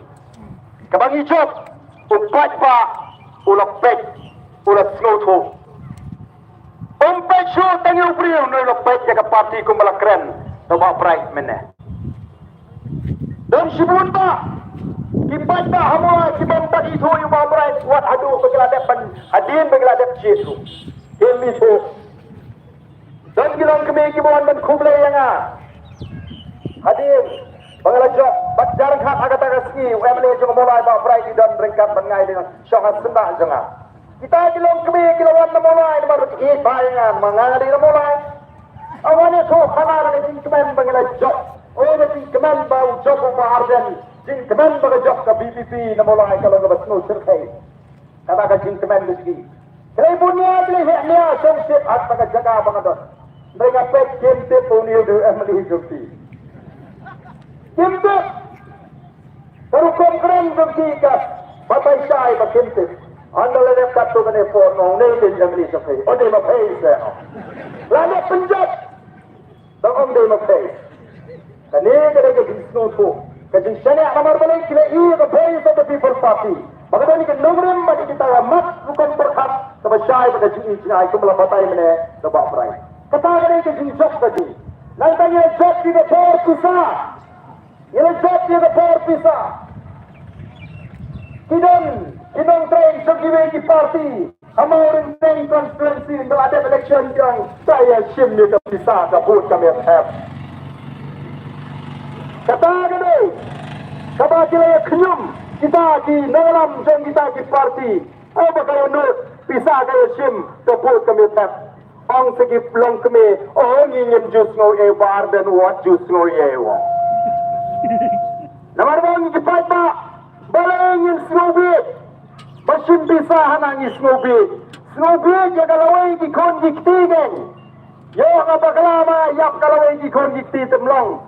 kabangi job umpat pa ulapek ulat snowto umpat shu tangi upriu no ulapek ya ka party kumbala kren to ba bright mene dan sibun ba kipat ba hamwa kibam ta itu yu ba bright wat hadu bagladep ban hadin bagladep jesu demi so dan gilang kemi kibon ban kuble yanga hadin Bangala job bat jarang hak agak agak ski Emily juga mulai bawa Friday dan ringkat mengai dengan syangat sendak jangan kita kilom kemi kilowan na mulai baru bayangan mengadi na mulai awalnya so kanar na jing kemen bangila job na jing kemen bau job ma arden jing kemen baga job ka BPP na mulai kalau ga basno sirkai kata ka jing kemen diski kaya bunya beli heknya songsit at baga jaga bangadon mereka pek kente punil de Emily Jumpi kente Baru konkren berkikas, batai syai berkintis. Anda lelep katu kene porno, nilin yang beli sampai. Ode mapay saya. Lalu penjat, dan onde mapay. Kani kene ke bisnu tu, kajing syani amar balik kile iya ke pay of the people party. Maka ni ke nomrem bagi kita mat bukan berkat sama syai pada jing jing itu melampatai mene sebab berai. Kata kene ke jing job tadi. Nantinya job juga por susah. Ia job dia por pisah. Kidong train segiwe di parti. Amarin train constituency berada election yang saya sim ni ke pisah kabut kami have. Kata gede. Kata kira kenyum kita di dalam jeng kita di parti. Apa kaya nur pisah kaya sim kabut kami have. Ang segi pelong kami. Oh ingin jus ngoye bar dan wat jus ngoye wa. Nomor bang cepat pak, balengin snowbit, mesin pisah nangis snowbit jaga lawai di konjikti kan, yo apa kelama yap kalawai di konjikti temlong,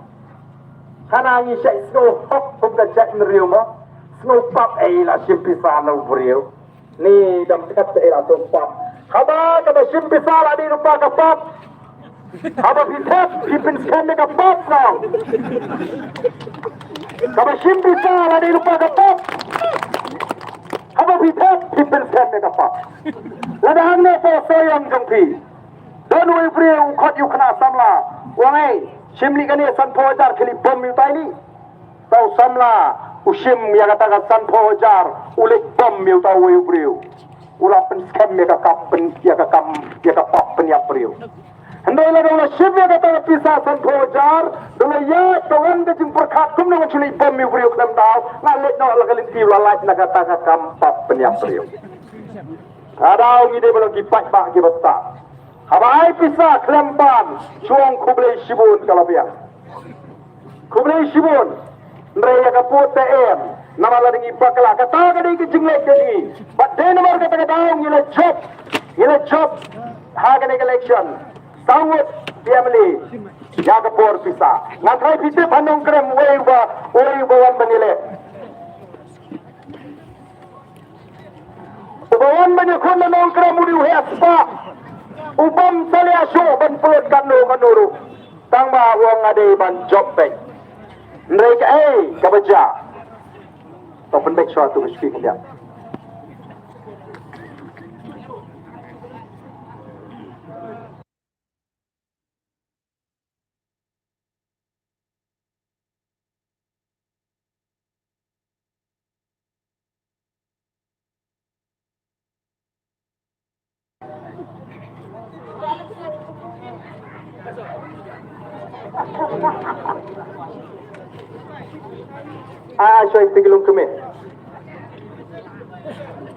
hanangi syak snow hop bukan cak neriu mo, snow pop lah sim pisah lau beriu, ni dam dekat lah tu pop, kaba sim pisah lah di rupa ke pop. Haba pitep, pipin skande ka pop now. Kaba shimbi sa di lupa ka pop. Haba pitep, pipin skande ka pop. Ladahan na po soyang jangpi. Don't we free ukot yu kena samla. Wangai, shimli kani san po jar kili bom yu taili. Tau samla, ushim ya kata ka san po jar, ulik bom yu tau yu free. Ulapen skam ya ka kapen ya ka kam ya ka pop pen ya free. Hendak lagi shibya kata pisah san pojar, dulu ya tuan kecing perkat kum dengan cili bom yang beriuk dalam tahu, ngalik nak lagi linti lalai nak kata kampak penyak beriuk. Ada orang ini belum kipak bak kibasta. Habai pisah kelempan, suang kublai shibun kalau biar. Kublai shibun, mereka kaput TM, nama lagi kipak lah. Kata kali kecing lek jadi, pada nomor kata tahu ila job, harga election. Sawit family jaga por pisah. Ngantai piti panong krem bawan benile. Bawan menyekun nanong krem udi uhespa. Ubam sali aso ban pelot kanuru. Tangba uang ade ban job bank. Mereka kabaja. Open back suatu meski dia. Saya tinggalung kami.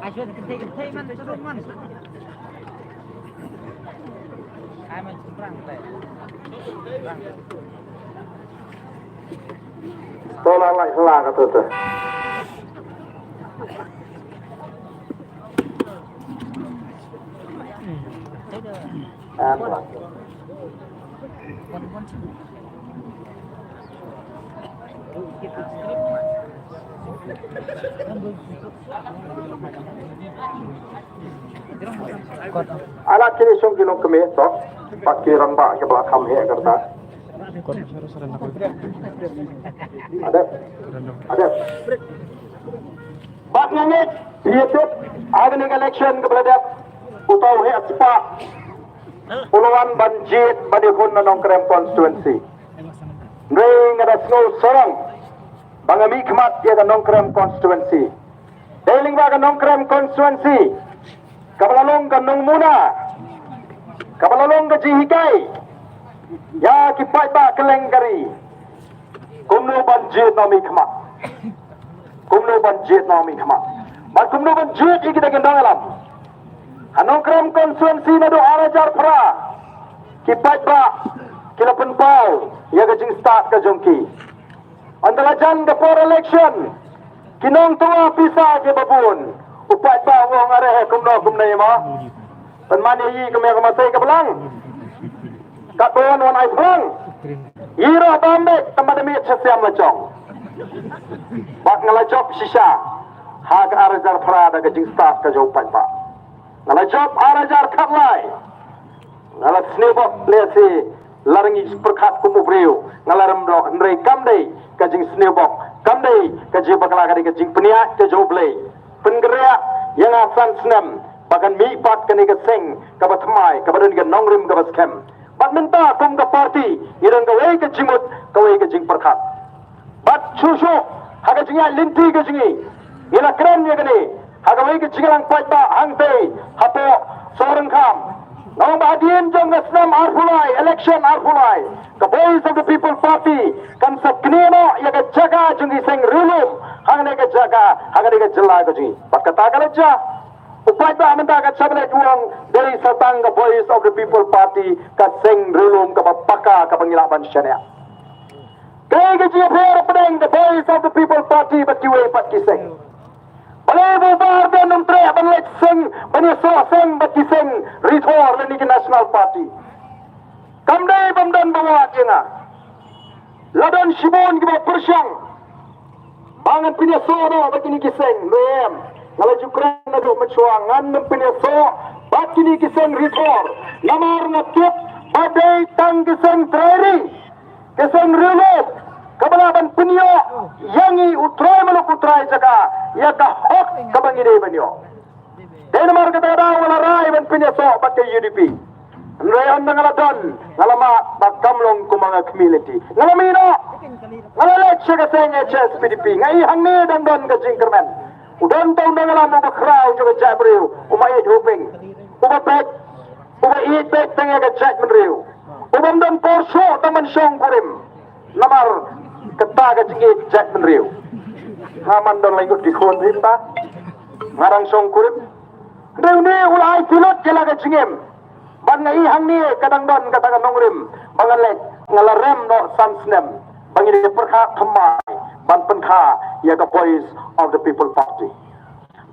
Asyik ketik man turun man. Man perang teh. Tolong lagi salah kata tu. Anak kini sung kilong kami tu, pakiran bak ke belakang he kerta. Ada. Bak ngangit, hidup, ada ni election ke beladap, utau he cepat. Puluhan banjit badikun nanong krem constituency. Ring ada snow sorong. Bangami kemat dia ke nongkrem constituency. Deling ba ke nongkrem constituency. Kabalalong ke nong muna. Kabalalong ke jihikai. Ya kipai ba ke lenggari. kumno banjit nami khmat kumno banjit nami khmat mat kumno banjit ikita gendang alam anokram konstituensi nado arajar pra kipat ba kila penpau ya gajing start ka jongki antara jan ke for election kinong tua pisa ke babun upat ba ngong are kumno kumnai ma penmani yi kemya kemasai ke belang kat bon wan ai belang ira bambe tamadami chasiam lacong bak ngalajop sisa hak arajar pra da gajing start ka jo upat ba ngalajop arajar khatlai ngalat snebok lesi larangi perkhat kumubreu ngalaram do ndrei kamdei kajing snebok kamdei kaji bakala kadi kajing penia ke joblei penggerak yang asan senam bagan mi pat kani ke seng kabatmai kabadan ke nongrim kabaskem bat minta kum ke parti irang kawai ke jimut kawai ke jing perkhat bat chusu haga jinga linti ke jingi ila keren ya kani haga wai ke jingalang paita hangte hapo sorang kam Nong bahadian jong Islam arfulai, election arfulai. The voice of the people party kan sakneno ya ke jaga jungi seng rilum hangne ke jaga hangne ke jela ke jungi. Pakata kalaja upai ba menta ka chablet uang dari satang the voice of the people party ka seng rilum ka paka ka pangilaban syariah. Kay ke ji pher pedeng the voice of the people party but kiwe pat kiseng. Balai bubar dan nomtre aban lek seng bani so seng bati seng rithor leni ke national party kamdai bamdan bawa jenga ladan shibon ki persyang bangan pinya so no bati ni kiseng rem ngala jukran na do machuangan nem pinya so bati ni kiseng rithor namar ngakip badai tang kiseng training kiseng relov kabalaban penyo yangi utrai maluk utrai jaka ya ka hok kabangide banyo Denmark kata daw wala rai ban penyo so bakke UDP nrayan nangaladon ngalama bakamlong ku mga community ngalamino ngalalek siya kaseng HS PDP ngai hangni dan don ka jingkerman udon taw nangalam mo bakraw jo ka jabriw umay hoping ubapek ubayit pek tanga ka jackman riw ubam don porso taman syong kurim namar kata ka jingit jackman riw ngaman don lingkut di khon rimba ngarang syong kurim riw ni ulay pilot kila ka jingim ban ngai hang ni kadang don kata ka nongrim bangan lek ngalarem no samsnem bangini perkha thamai ban penkha ya ka voice of the people party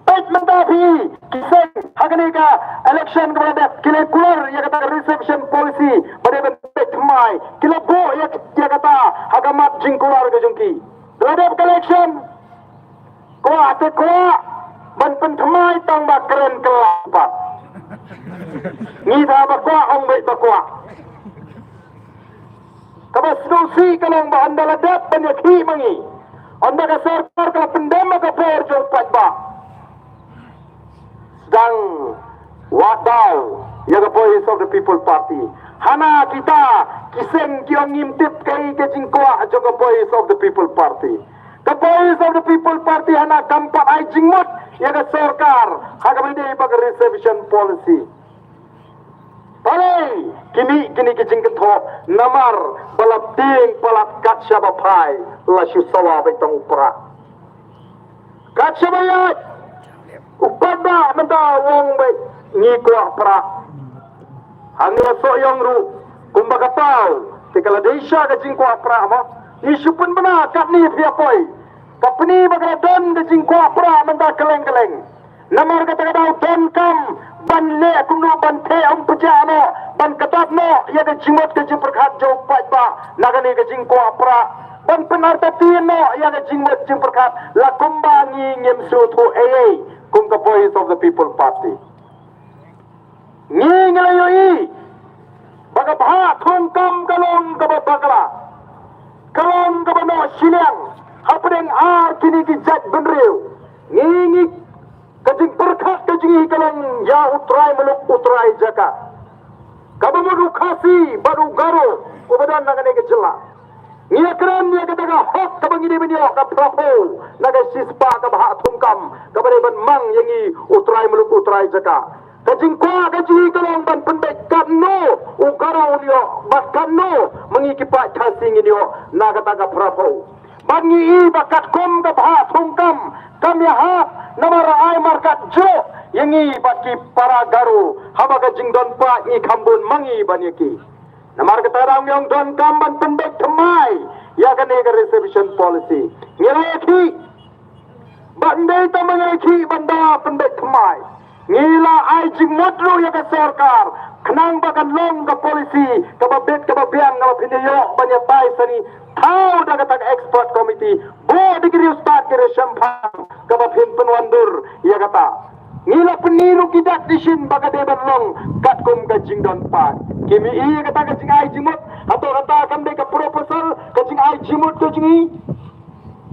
pet mentapi kiseng hagani ka election ka bada kile kular ya kata reception policy bade pet thamai kile bo ya kata hagamat jingkular ka jungki bada election ko ate ko ban pen thamai tang ba keren kelapa ni dah bakwa ong baik bakwa kabas nusi kalong ba anda ladat banyak hi mangi anda ka sarkar ka pendema ka por jong patba sedang wadau ya ka voice of the people party hana kita kiseng kiong ngimtip kai ke jingkwa jong ka voice of the people party ka voice of the people party hana kampat ai jingmut ya ka sarkar hagamide bag reservation policy Balai kini kicing ketho namar balap ting balap katsya bapai lasu sawa betong upra katsya bayat upada menda wong bet ngiko upra hangla so yang ru kumbaga pau tikala desha kicing ko upra mo isupun bana kat ni piapoi kapni bagala don kicing ko upra menda keleng namar kata kata don kam ban le kuno ban the om pujano ban katat no ya ke jimot ke jimperkhat jo pat ba nagani ke jingko apra ban penarta tino ya ke jimot jimperkhat la kumbangi ngem su thu AA kum the voice of the people party ni ngelayi baga bha thong kam kalong ka bakala kalong ka no silang hapdeng ar kini ki jat benriu ngi kajing perkhat kajing kalang ya utrai meluk utrai jaka kabamudu khasi baru garo ubadan nagane ke jela ngia kran ngia kataga hok kabang ini benyo ka prapo naga sispa ka bha thumkam kabare ban mang yangi utrai meluk utrai jaka kajing kwa kajing kalang ban pendek kan no ugaro ni yo bahkan no mengikipak casing ini yo nagataga prapo bangi bakat kom ka bha thungkam kami hap namara ai markat jo yangi baki para garu habaga jingdon pa ni khambun mangi banyaki namar katarang yong don kamban pendek thamai ya kan ega reservation policy ngilaki bandai tamangaki banda pendek thamai ngila ai jingmotru ya ka sarkar kenang bakan long ka polisi ka babet ka babiang ka pinayo banya pai sani thau daga tak expert committee bo degree ustad ke reshampang ka bapin penwandur ya kata ngila peniru kidat disin baga deban long kat kum ka jingdon pa kimi i kata ka jing ai jimot atau kata kan de ka proposal ka jing ai jimot to jingi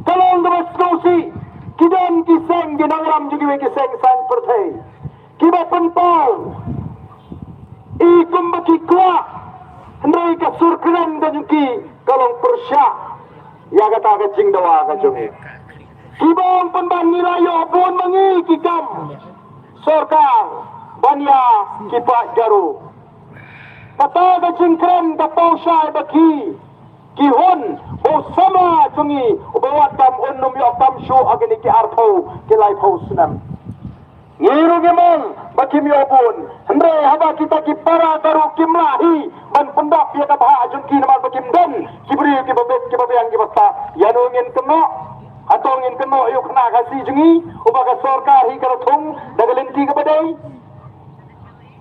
kalong ka baskosi kidan kiseng ginangram jugi we kiseng sang perthai kiba penpau ikum baki kuat hendai ka surkran ka jungki kalong persya ya kata ka jing dawa ka jungi kibang penban nilayo pun mangi kikam sarkar banya kipak garu kata ka jing kran ka pausai baki kihon o sama jungi ubawat tam unnum yo tam shu agni ki artho kilai phau sunam ngiru gemong baki miobun hendai haba kita ki para garu kimlahi ban pendap ya ka bha jun ki namar baki mdan kibri ki babet ki babyang ki basta yanu ngin kemo atau ngin kemo yu khna kasi jungi ubaga sarkar hi karathung dagalenti ka badai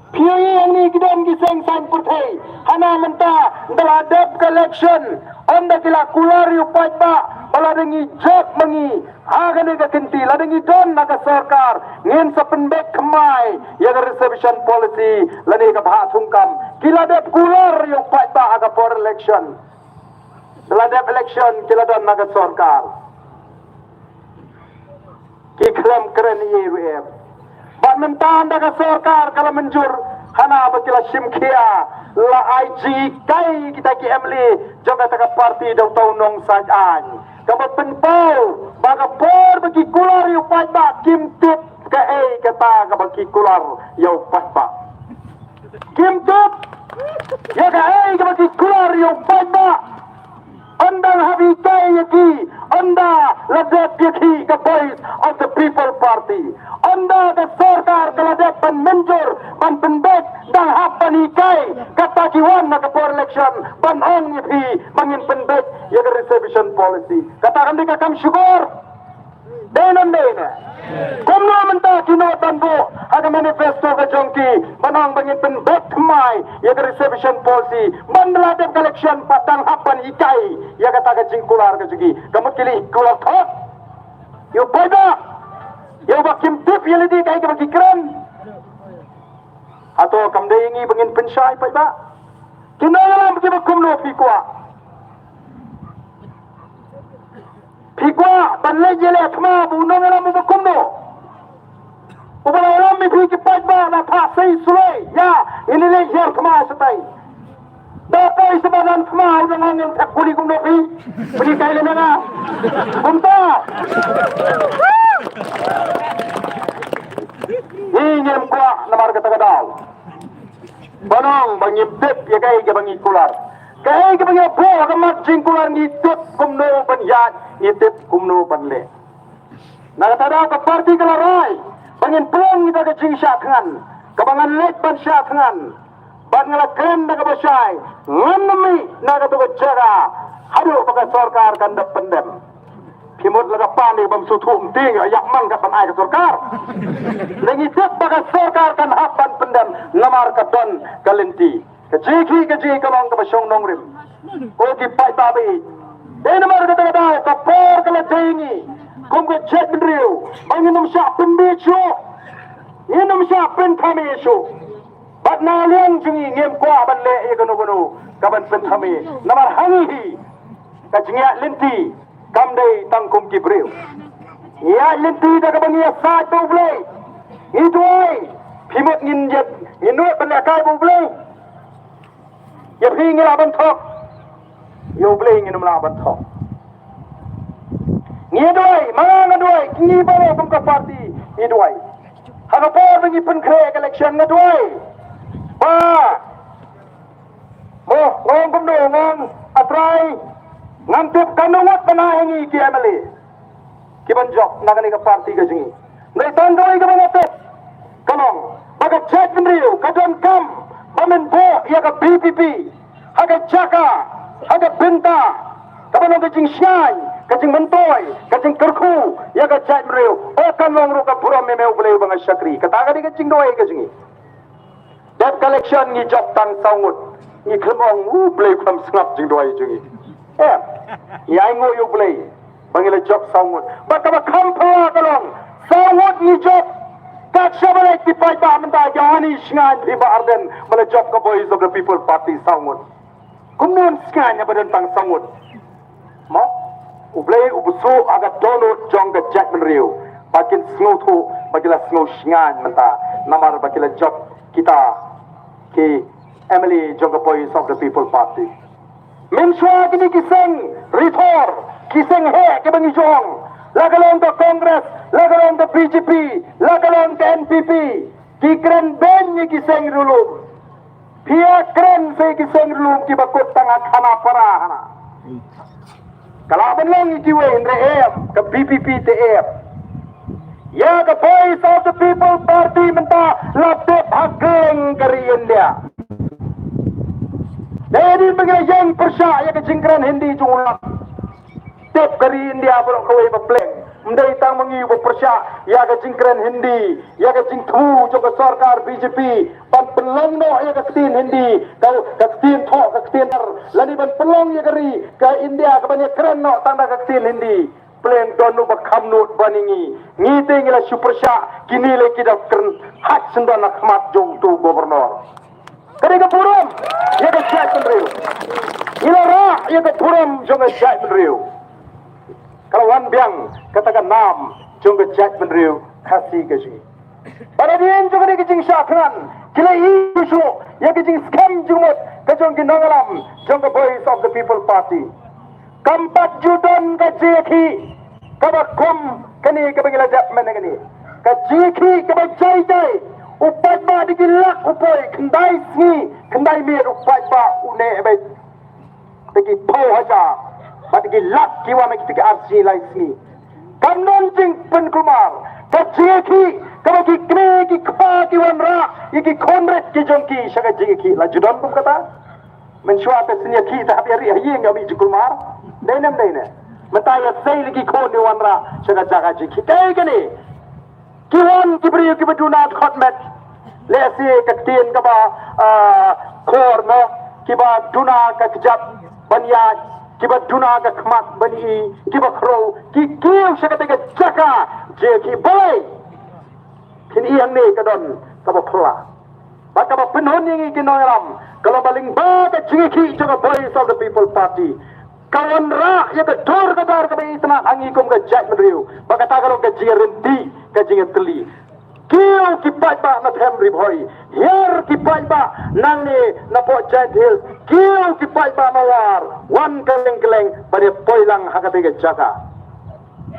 Piyai yang ni kidan kiseng san putih hana menta daladap collection anda kila kulari upat ba baladengi jok mangi agane ka kenti ladengi don naga sarkar ngin sa pendek kemai yang reservation policy lani ka bha thungkam kila dep kulari upat ba aga for election daladap election kila don naga sarkar ki klam keren ye Bak mentan daga sarkar kalau menjur hana bakila simkia la IG kai kita ki emli jaga taka parti dau tau nong sajan kabat penpau baga por bagi kular yu patba kim tip ka kata ka bagi kular yu patba kim tip ya ka ka bagi kular yu patba Andang habi kai yaki anda ladat yaki ka voice of the people party anda ka sarkar kaladat pan menjur pan pendek dang hapan ikai kata kiwan na ka for election pan ong yaki mangin pendek ya ka reservation policy kata kan ka kam syukur denan kumno menta kinotan bo aga manifesto ka jongki manang bangin pendek mai ya ka reservation policy bandladat election patang hapan ikai ya kata ka jingkular ka jugi kamut kili kular thot yo pada yo bakim tip yelidi kai ka bakikran atau kamdaingi bangin pensai pada kinalam kiba kumno Pikwa banle jele thma bu no ngala mu kumno ubala lam mi phiki pajba na tha sei sulai ya inile yer thma satai da pai sebanan thma udang ngeng thak puli kumno pi beli kai le na kumta ingem kwa namar kata kadal banong bangim tip ya kai ke bangi kular kai ke bangi po kamat jingkular ni tip kumno banjat itip kumno banle nagatada ka parti kalarai bangin plong kita ke jing syakhan kabangan let ban syakhan ban ngala kren naga basai nganmi naga to jaga hadu baka sarkar kan da pendem kimut laga pani bam suthum ting ayak mang ka panai ka sarkar lengi tip baka sarkar kan hapan pendem namar ka don kalenti ke jiki kalong ka basyong nongrim ko ki pai tabi ini mari kita tahu kapor kalau tinggi, kumke cek beriu, bangin namsya pendicu, ini namsya pentamisu, bat naliang jengi ngem kuah banle ekonomi, kaban pentami, namar hangi, kajengya linti, kamdai tangkum kibriu, ya linti dah kabangia saat boleh, itu ay, pimut nginjet, nginut banlakai boleh, ya pingin aban tok. Yo boleh ingin melawan thok. Ni doi, mana doi, ni bawa bangka parti, ni doi. Hana por bengi penkre election ni doi. Ba. Mo Lantip kanungot panahingi ki Emily. Ki banjok nagani ka party ka jingi. Nai tandoi ka banate. Kalong baga chat menriu kadon kam bamen bo ya ka BPP. Haga Chaka, haga Binta. Kabanong ka jing Siyay, ka jing Mantoy, ka jing Kerku, ya ka chat menriu. O kanong ro ka pura memeu boleh banga Syakri. Kataga di ka jing doi ka jingi. Debt collection ni job tang saungut. Ni kemong boleh kam snap jing doi jingi. Ya ingo yo boleh. Bangila job saungut. Baka ba kampala kalong. Saungut ni job. Kak siya balik di payba menta gawani singan di ba arden mala job ka boys of the people party saungut. Kumun singan ya badan tang saungut. Mo ublay ubuso aga dono jong ga jack menriu. Bakin snow tu bagila snow singan menta namar bagila job kita ki Emily jong ga boys of the people party. Mensua kini kiseng ritor, kiseng he ke bangi jong. Lagalong ke Kongres, lagalong ke BJP, lagalong ke NPP. Kikren ben ni kiseng rulum. Pia kren se kiseng rulum ki bakut tanga khana para hana. Kalaban lang ikiwe indre em ke BPP te em. Ya ke Voice of the People Party menta lapte bhageng kari India. Jadi begini yang persya ya ke jingkran Hindi jumlah. Tep kari India berok kawai berpleng. Mendai tang mengi persya ya ke jingkran Hindi, ya ke jingtu jo ke sarkar BJP. Ban pelong no ya ke ketin Hindi, kau ketin thok ketin tar. Lani ban pelong ya kari ke India ke banyak keren no tanda ketin Hindi. Pleng donu bakham nut baningi. Ngite ngila supersya kini leki dak keren hak sendan khmat jong tu gubernur. Kari ke puram, ya ke jat menriu. Ila rah, ya ke puram jong ke jat menriu. Kalau wan biang katakan nam jong ke jat menriu kasih ke sini. Pada dia jong ke jing syakran, kila isu ya ke jing scam jumut ke jong ke nangalam jong ke Voice of the People Party. Kampat judan ke jeki, kabakum kini ke bangila jat menegani. Ke jeki ke bajai jai. Upai ba digilak upai kendai sni kendai mir upai ba une baik tegi pau haja ba digilak kiwa me kitike arsi lai sni kamnon jing pen kumar ka jeki ka bagi kne ki kha ki wanra iki konret ki jongki shaga jeki la judon kum kata menshwa ta sni ki ta habi ri yeng abi jikulmar denam dene mataya sai lagi kon ni wanra shaga jaga jeki kai kene Kiwan kibri kibaduna khotmet lesi kaktin kaba khor no kiba duna ka kjab banya kiba duna ka khmat bani kiba khro ki kiu shakate ka jaka je ki boy kin iang ne kadon kaba phla ba kaba penhon ni ki noram kalau baling ba ka jiki joka Voice of the People Party kawan ra ya ka dor ka dar ka itna angi kum ka jat mriu ba ka ta ka jirinti ka jingatli kiu ki pai ba na them ri bhoi her ki pai ba nang ni na po jat hil kiu ki pai ba mawar wan keleng keleng bare poilang hakate ka jaka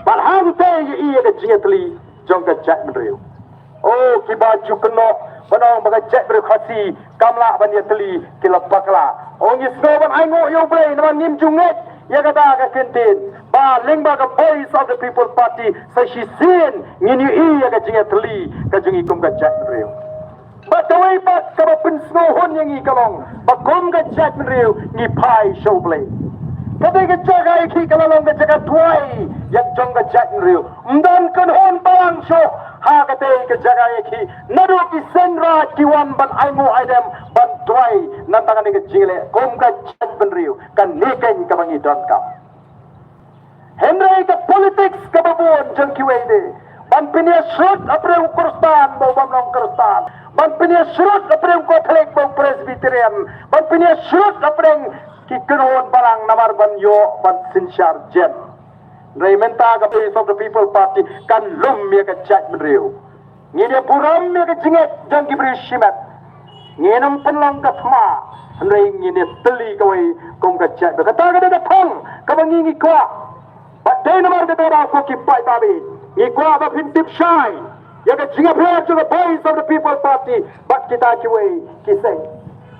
bal ham te ye ka jingatli jong ka jat mriu o ki ba jukno banong baga jat mriu khasi kamla ban ye tli ki lapakla Ong isnoban ay ngo yung play naman nim junget ya kata ka kentin ba lingba ka Voice of the People Party sa shisin ngini iya ka jinga tli ka jingi kum ka jat mriu ba tawai pa ka ba pinsnohon yang ikalong ba kum ka jat mriu ni pai show play kata ka jaga iki kalalong ka jaga tuai yang jong ka jat mriu mdan kanhon bang show ha kata ka jaga iki nadu ki senra kiwan ban ay mo aidem ban tuai nantangan ni kecil kum ka jat mriu kan neken ka bangidon ka Henry ka politics ka babon jang kiwede ban pinya shrut apre ukurstan bo bamlong kurstan ban pinya shrut apre ko thlek bo presbyterian ban pinya shrut apre ki kenon barang namar ban yo ban sinshar jen Raymenta ka Voice of the People Party kan lum ya ka jat mriu ngide puram ya ka jinget jang kibri shimat ngenam penlang ka thma Henry ngine teli kawai kum ka jat ka ta ka da thong ka bangi kwa Baday namar ka tera ko ki pai babi ni kwa ba phintip shai ya ka jinga phya jo Voice of the People Party bat kita kiwei kiseng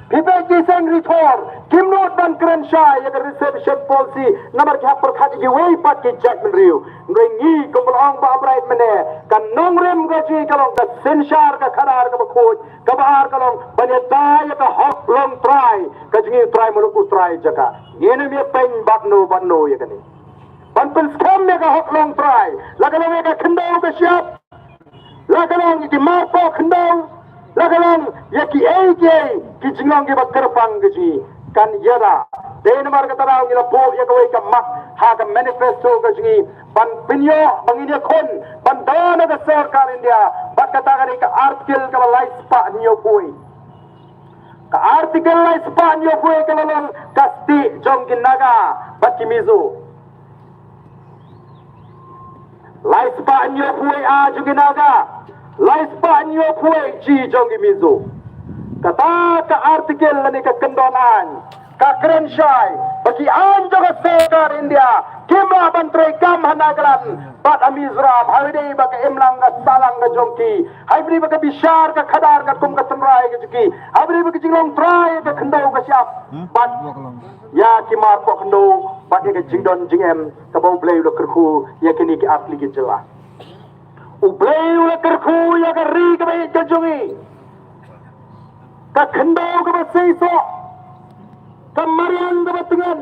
Pipeki sang retor, Kimnot dan Kerenshay, yang reception policy, nomor kah perkat iki way pat ki Jack Menriu. Ngi kumpulong ba bright mene, kan nongrem gaji kalong ka senshar ka karar ka bakoj, ka bahar kalong banyata ya ka hok long try, ka jingi try muluk try jaka. Yene me pen batno ya kani. Panpil scam me ka hok long try, lagalong me ka kendau ka siap. Lagalong iki marpo kendau. Lagalong yaki AJ ki jinglong ki bakterpang gaji kan yara den mar ka tarau ni lapo ya kawai ka mak ha ka manifesto gaji pan pinyo banginya kon pan dana ka sarkar India bat kata ka artikel ka lai spa niyo boy ka artikel lai spa niyo boy ka lalong kasti jong ginaga bat kimizo lai spa niyo boy a juginaga Lais banyo puai ji jong imizo. Kata ka artikel ni ka kendonan, ka Kerenshay, bagi anjo ka sekar India, kimla bantray kam hanagalan, bat amizram, haliday baka imlang ka salang ka jongki, haibri baka bishar ka khadar ka kum ka samray ka juki, haibri baka jinglong try ka kendaw ka siap, bat ya kimar ko kendaw, bat ka jingdon jingem, ka bau blay lo kerku, ya kini ki asli ki jelas. Ublay ula kerku ya kari ka bayi kajungi. Ka khendau ka basaiso. Ka marian ka batungan.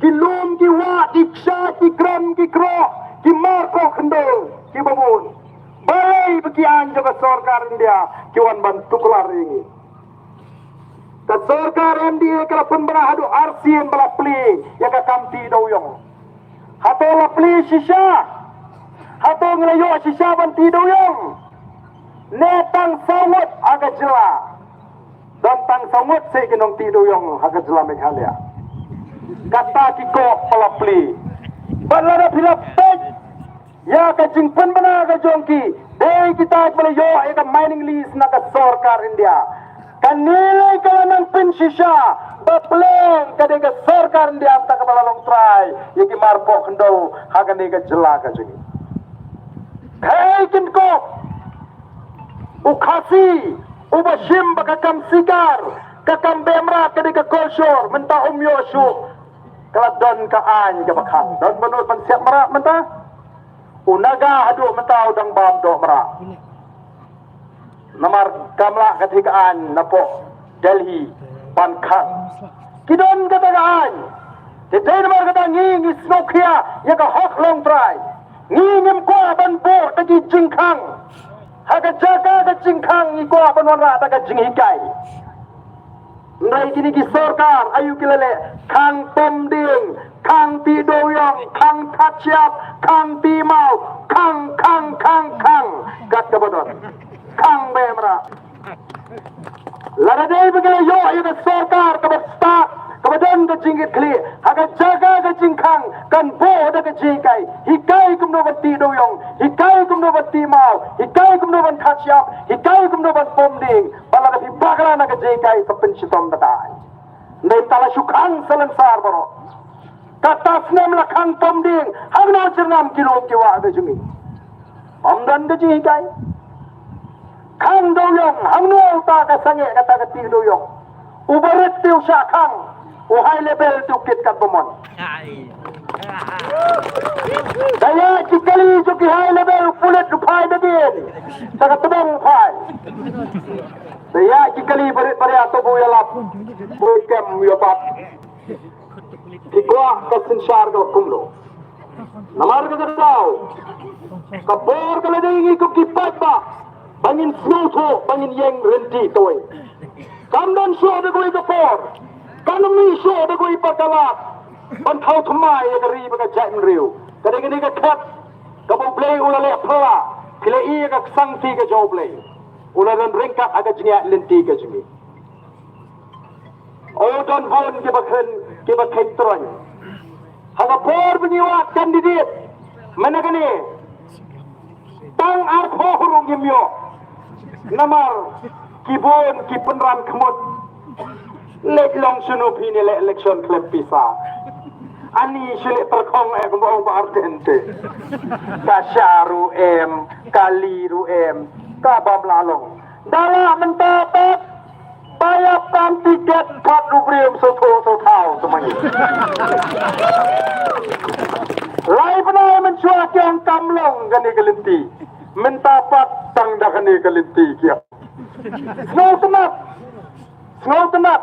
Ki lum ki wa ki ksha ki kram ki kro. Ki marko khendau ki babun. Balai bagi anjo ka sarkar India ki wan bantu kelar ini. Ka sarkar India kala pembera hadu RCM bala pli ya ka kamti doyong. Hato la pli shisha. Hato ngelayo sisa banti doyong. Netang sawut agak jela. Dan tang sawut saya kenong ti doyong agak jela Meghalaya. Kata kiko pelapli. Balada pilapet. Ya kacing pen benar ke jongki. Dei kita ngelayo eka mining lease naga sarkar India. Kanilai kalanang pin sisa. Bapleng kadega sarkar India tak kebalalong try. Yaki marpo kendau hagan eka jela ke jongi. Hei kinko ukhasi ubashim bakakam sikar kakam bemra kadika kolshor menta umyoshu kaladon ka an ka bakhan don menurut pensiap merak menta unaga hadu menta udang bam do merak namar kamla katika an napo Delhi Pankang kidon katakaan Tete namar kata ngi snokia ya ka hok long try ngingim ko ban po tagi jingkang haga jaga ga jingkang ni ko ban wara taga jinghikai ndai kini ki sarkar ayu kilale kang pemding kang ti doyong kang tachiap kang ti mau kang gat kabadon kang bemra lara dei bagala yo ayu ga sarkar ka start kabadon ga jingit kli haga jaga ga jingkang kan bo daga jingkai hikai kumno bati doyong hikai kumno bati mau hikai kumno ban khachiap hikai kumno ban pomding balaga fi bagala na ga jingkai kapin sitom datai nei tala sukang salansar baro kata snem la kang pomding hagna chirnam kilo kiwa ga jumi amdan ga jingkai kang doyong hangno ta ka sange kata ga ti doyong ubaret tiu sha kang high level tukit kat pemon. Daya cikali cuki high level pulit lupai begin. Sangat tebang pai. Daya cikali beri atau buyalap. Bukem yapat. Kikwa kasin syar do kumlo. Namar ka daw. Kapor kala dingi ko kipat ba. Bangin snoto, bangin yang renti toy. Kamdan so de goi kapor. Kanami so da goi pagala ban thau thmai ya ri ba ka jaim riu kadang ni ka khat ka bo play ula le phla kile i ka sang ti ka jo play ula ran ring ka aga jnya lenti ka jmi o don bon ke ba khen tron ha ga por bniwa candidate managane tang ar kho hurung gimyo namar kibon ki penran khmut lek long sunu pini le election klep pisa ani sile perkong ek mo ba ardente ka syaru kaliru ka bablalong dala mentapet bayarkan tiket 4 rupiah so semuanya. Lai pernah mencuak yang kamlong gani kelinti. Minta patang dah gani kelinti kia. Snow tenat.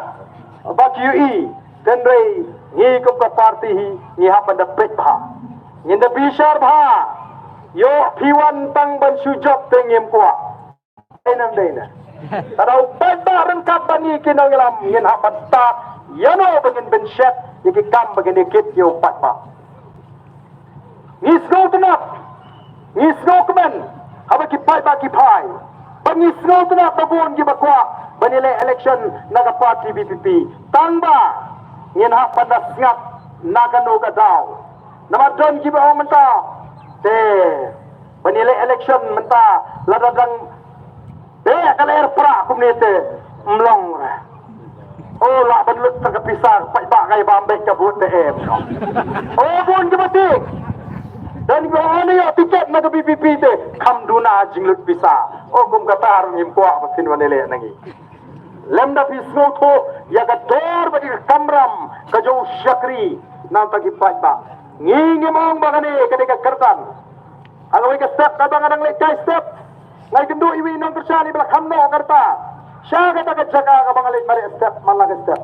Bak UI. Dan rei. Ngi ke parti hi. Ngi hapa da pek bah. Ngi da bishar bah. Yo piwan tang ban sujok tengim kuat. Daina. Tadau pada rengkap bani kinong ilam. Ngin hapa tak. Yano bagin ben syet. Yaki kam bagin ikit yo pat bah. Ngisgo tenat, ngisgo kemen, apa kipai bagi pai, pengisgo tenat babun kita kuat, benilai election naga parti BPP, tangba, ngin hak pada siap naga noga dau, nama don kita orang mentah, benilai election mentah, ladang, kalau air perak komuniti, melong. Oh lah belut terkepisah, pai bagai bambek cabut DM. Oh bun kita tik. Dan kalau ya tiket nak BPP tu, kam duna jinglut bisa. Oh, kum kata harus impuak mesin wanele nangi. Lemda pisno tu, ya kador bagi kamram, kajau syakri, nanti kipat ba. Ngingi mong bagani ketika kertan. Kalau mereka step, kadang kadang lekai step. Ngai kendu iwi nong kersani belakang no kerta. Syaka kata jaga kabang alik mari step, malah step.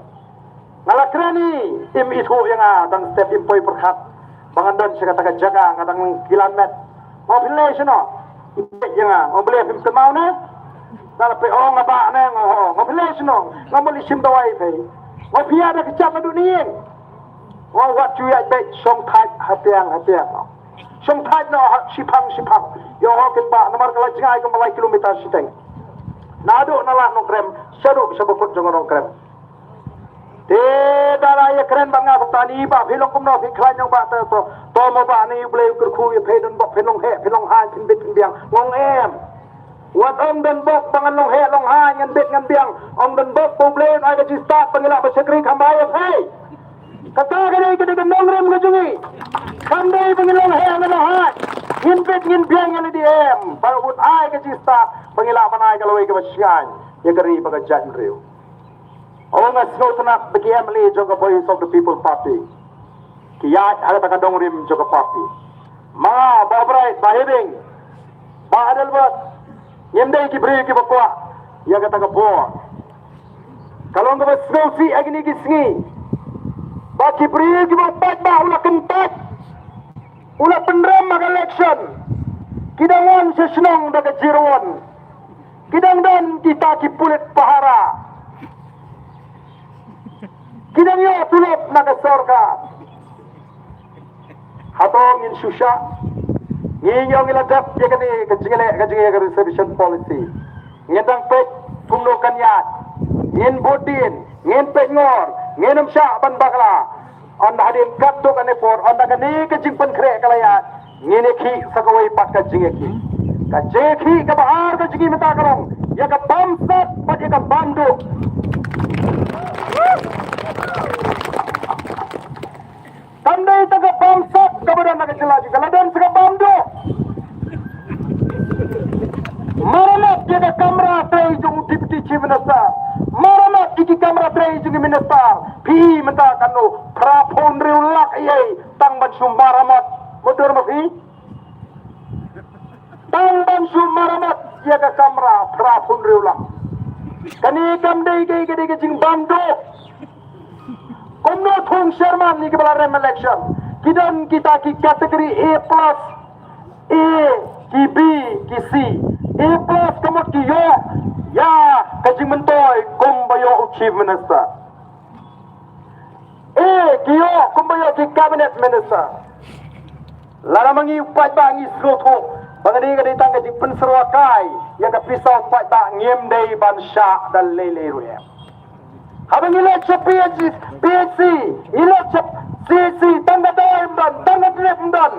Ngalah kerani, im itu yang dan step impoi perhat. Bangandan saya katakan jaga, kadang kilomet. Mau pilih sino, jangan. Mau beli film kemau na, kalau pe ngapa na, mau pilih sino, nggak mau lisim dawai pe. Mau piada kecap dunia. Mau buat cuy pe, song tight hatiang. Song tight no sipang. Yo hokin ba, nomor kalau jangan ikut malai kilometer siteng. Nado nalah no krem, seru sebukut jangan no krem. Darah ya keren banget petani pak filong kumno fikran yang pak tu mau pak ni boleh kerku ya pedon bok filong he filong han pinbit pinbiang ngong em wat om dan bok bangan long he long han ngan bit ngan biang om dan bok boleh ada di start pengilak bersekri kambaya hey kata kene nong rem ngajungi kambay pengilong he ngan long han ngan bit ngan biang ngan di em baru ut ai ke di start pengilak manai kalau ke bersian ya keri pagajan riu. Orang asal tenak bagi MLA juga Voice of the People Party. Kiat ada tak dong rim juga parti. Ma, babrai, bahibing, bahadal buat. Yendai kibri kibakwa, ya kata kebor. Kalau engkau bersensi agni kisngi, bagi kibri kibakwa bah ulah kentat, ulah penram maga election. Kidangan sesenong daga jiruan, kidang dan kita kipulit pahara. Kidang yo tulop naga sorga. Hatong in susha. Ngiyong iladap ya kani kajingele reservation policy. Ngedang pek kumno kanyat. Ngin bodin, ngin pek ngor, nginum sya ban bakla. On hadim kato kane for on daga ni kajing pen kre kalayat. Ngine ki sakawai pat kajinge ki. Kajeki ka bahar kajingi mata kalong. Ya ka bamsat pat ya ka banduk. Tandai taga bamsat kepada naga jelaju kaladan sega bamdo. Maramat jaga kamera tray jung deputy chief minister. Maramat iki kamera tray jung minister. Pi menta kanu prapon riulak yai tangban sumaramat. Motor mafi. Tangban sumaramat jaga kamera prapon riulak. Kani kamdai gay jing bamdo. Kumno thong Sherman ni kepala rem election. Kidan kita ki kategori A+, A, ki B, ki C. A+ kamot ki yo, ya kajing mentoy kumbayo chief minister. A, ki yo kumbayo ki cabinet minister. Lara mangi upat ba ngi sloto. Bangadi kadi tang kajing penserwakai yang kapisau upat ba ngiem day ban syak dan lele ruyam. Habang ilat sa PHC, ilat sa CC, tangga daim dan, tangga drip dan.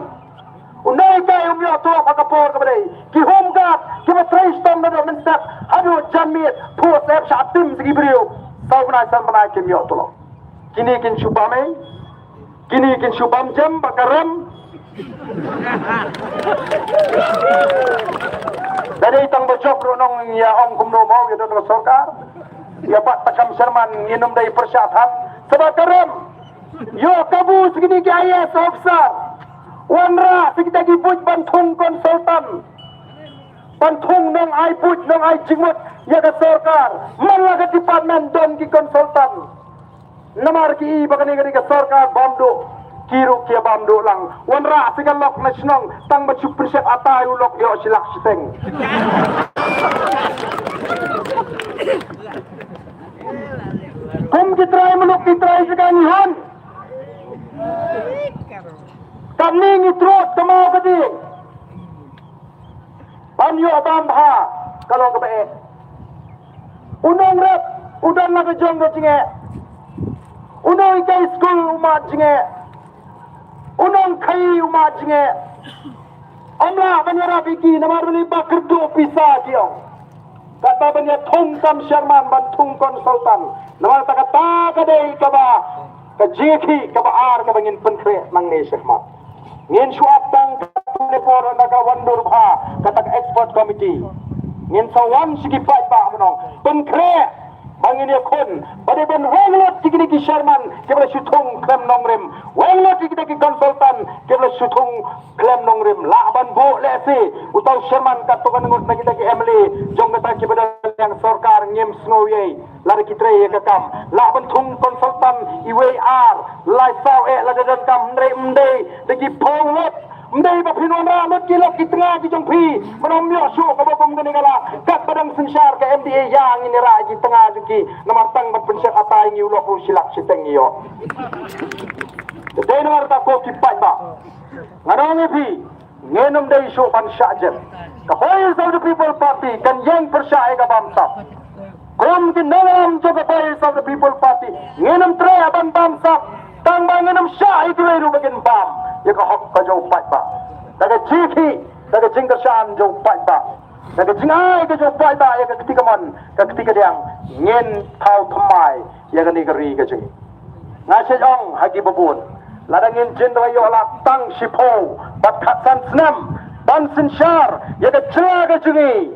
Unay kayo umyo tuwa pagkapor kabalay. Kihumgat, kimatrais tam na doon step, hado jamit, puwas ep sa atim sa gibriyo. Sao panay san panay kimyo tulo. Kinikin syubamay, kinikin syubam jam, bakaram. Dari itang bajok ro nong yaong kumno mo, yun ang sorkar. Ya Pak Takam Sherman nginum dari persyaratan sebab karam yo kabu segini ke IAS officer wanra segini lagi buj bantung konsultan bantung nong ai buj nong ai jingmut ya ke sarkar mana ke department don ki konsultan namar ki bagani ke sarkar bamdo kiru kia bamdo lang wanra segala lok nasional tang bacu prinsip atai ulok yo silak siteng kum kitrai meluk kitrai sekarang ihan kami ngitrot kemau kedi banyo bambha kalau kebaik unong rep udan laga jong ke jinge unong ikai school umat jinge unong kai umat jinge amla banyara biki namar beli bakerdo pisah kiong kata banya thong kam Sherman bantung konsultan namar takata kadai kaba kajeki kaba ar ka bangin penkre mangne Sherman ngin suap tang katune por naga wandur bha kata expert committee ngin sawan sigi pai ba monong penkre bangin ya kon bade ben wenglot sigi ki Sherman kebla sutung klem nongrim wenglot sigi ki konsultan kebla sutung klem nongrim la ban bo lesi utau Sherman katukan ngut nagi ki Emily jong kata ki bada yang sarkar ngem snowie lari kitre ye kakam la ban thung konsultan IWR lai sao la dan kam ndre mde degi pongot mde ba pinonra lot ki lok ki tengah ki jong phi manom yo su ka bopom gani kala kat badang sensar ka MDA yang ini ra ki tengah ki namar tang ban pensek atai ngi ulok silak siteng yo dei namar ta ko ki pai ba ngarang phi ngenom dei su ban syajen ka hoy of the people party kan yang persyai ka bamsa kom ki nalam jo ka hoy of the people party ngenom tre abang bamsa tang bang ngenom syai tu ru bagen bam ya ka hok ka jo pai ba daga chiki daga jingkar shan jo pai ba daga jingai ka jo pai ba ya ka ketika man ka ketika diang ngen thau thamai ya ka ni ka ri ka jing ngasih ong hagi babun ladangin jendra yo la tang sipo bat khatsan snam ban sensar ya ka jela ka jungi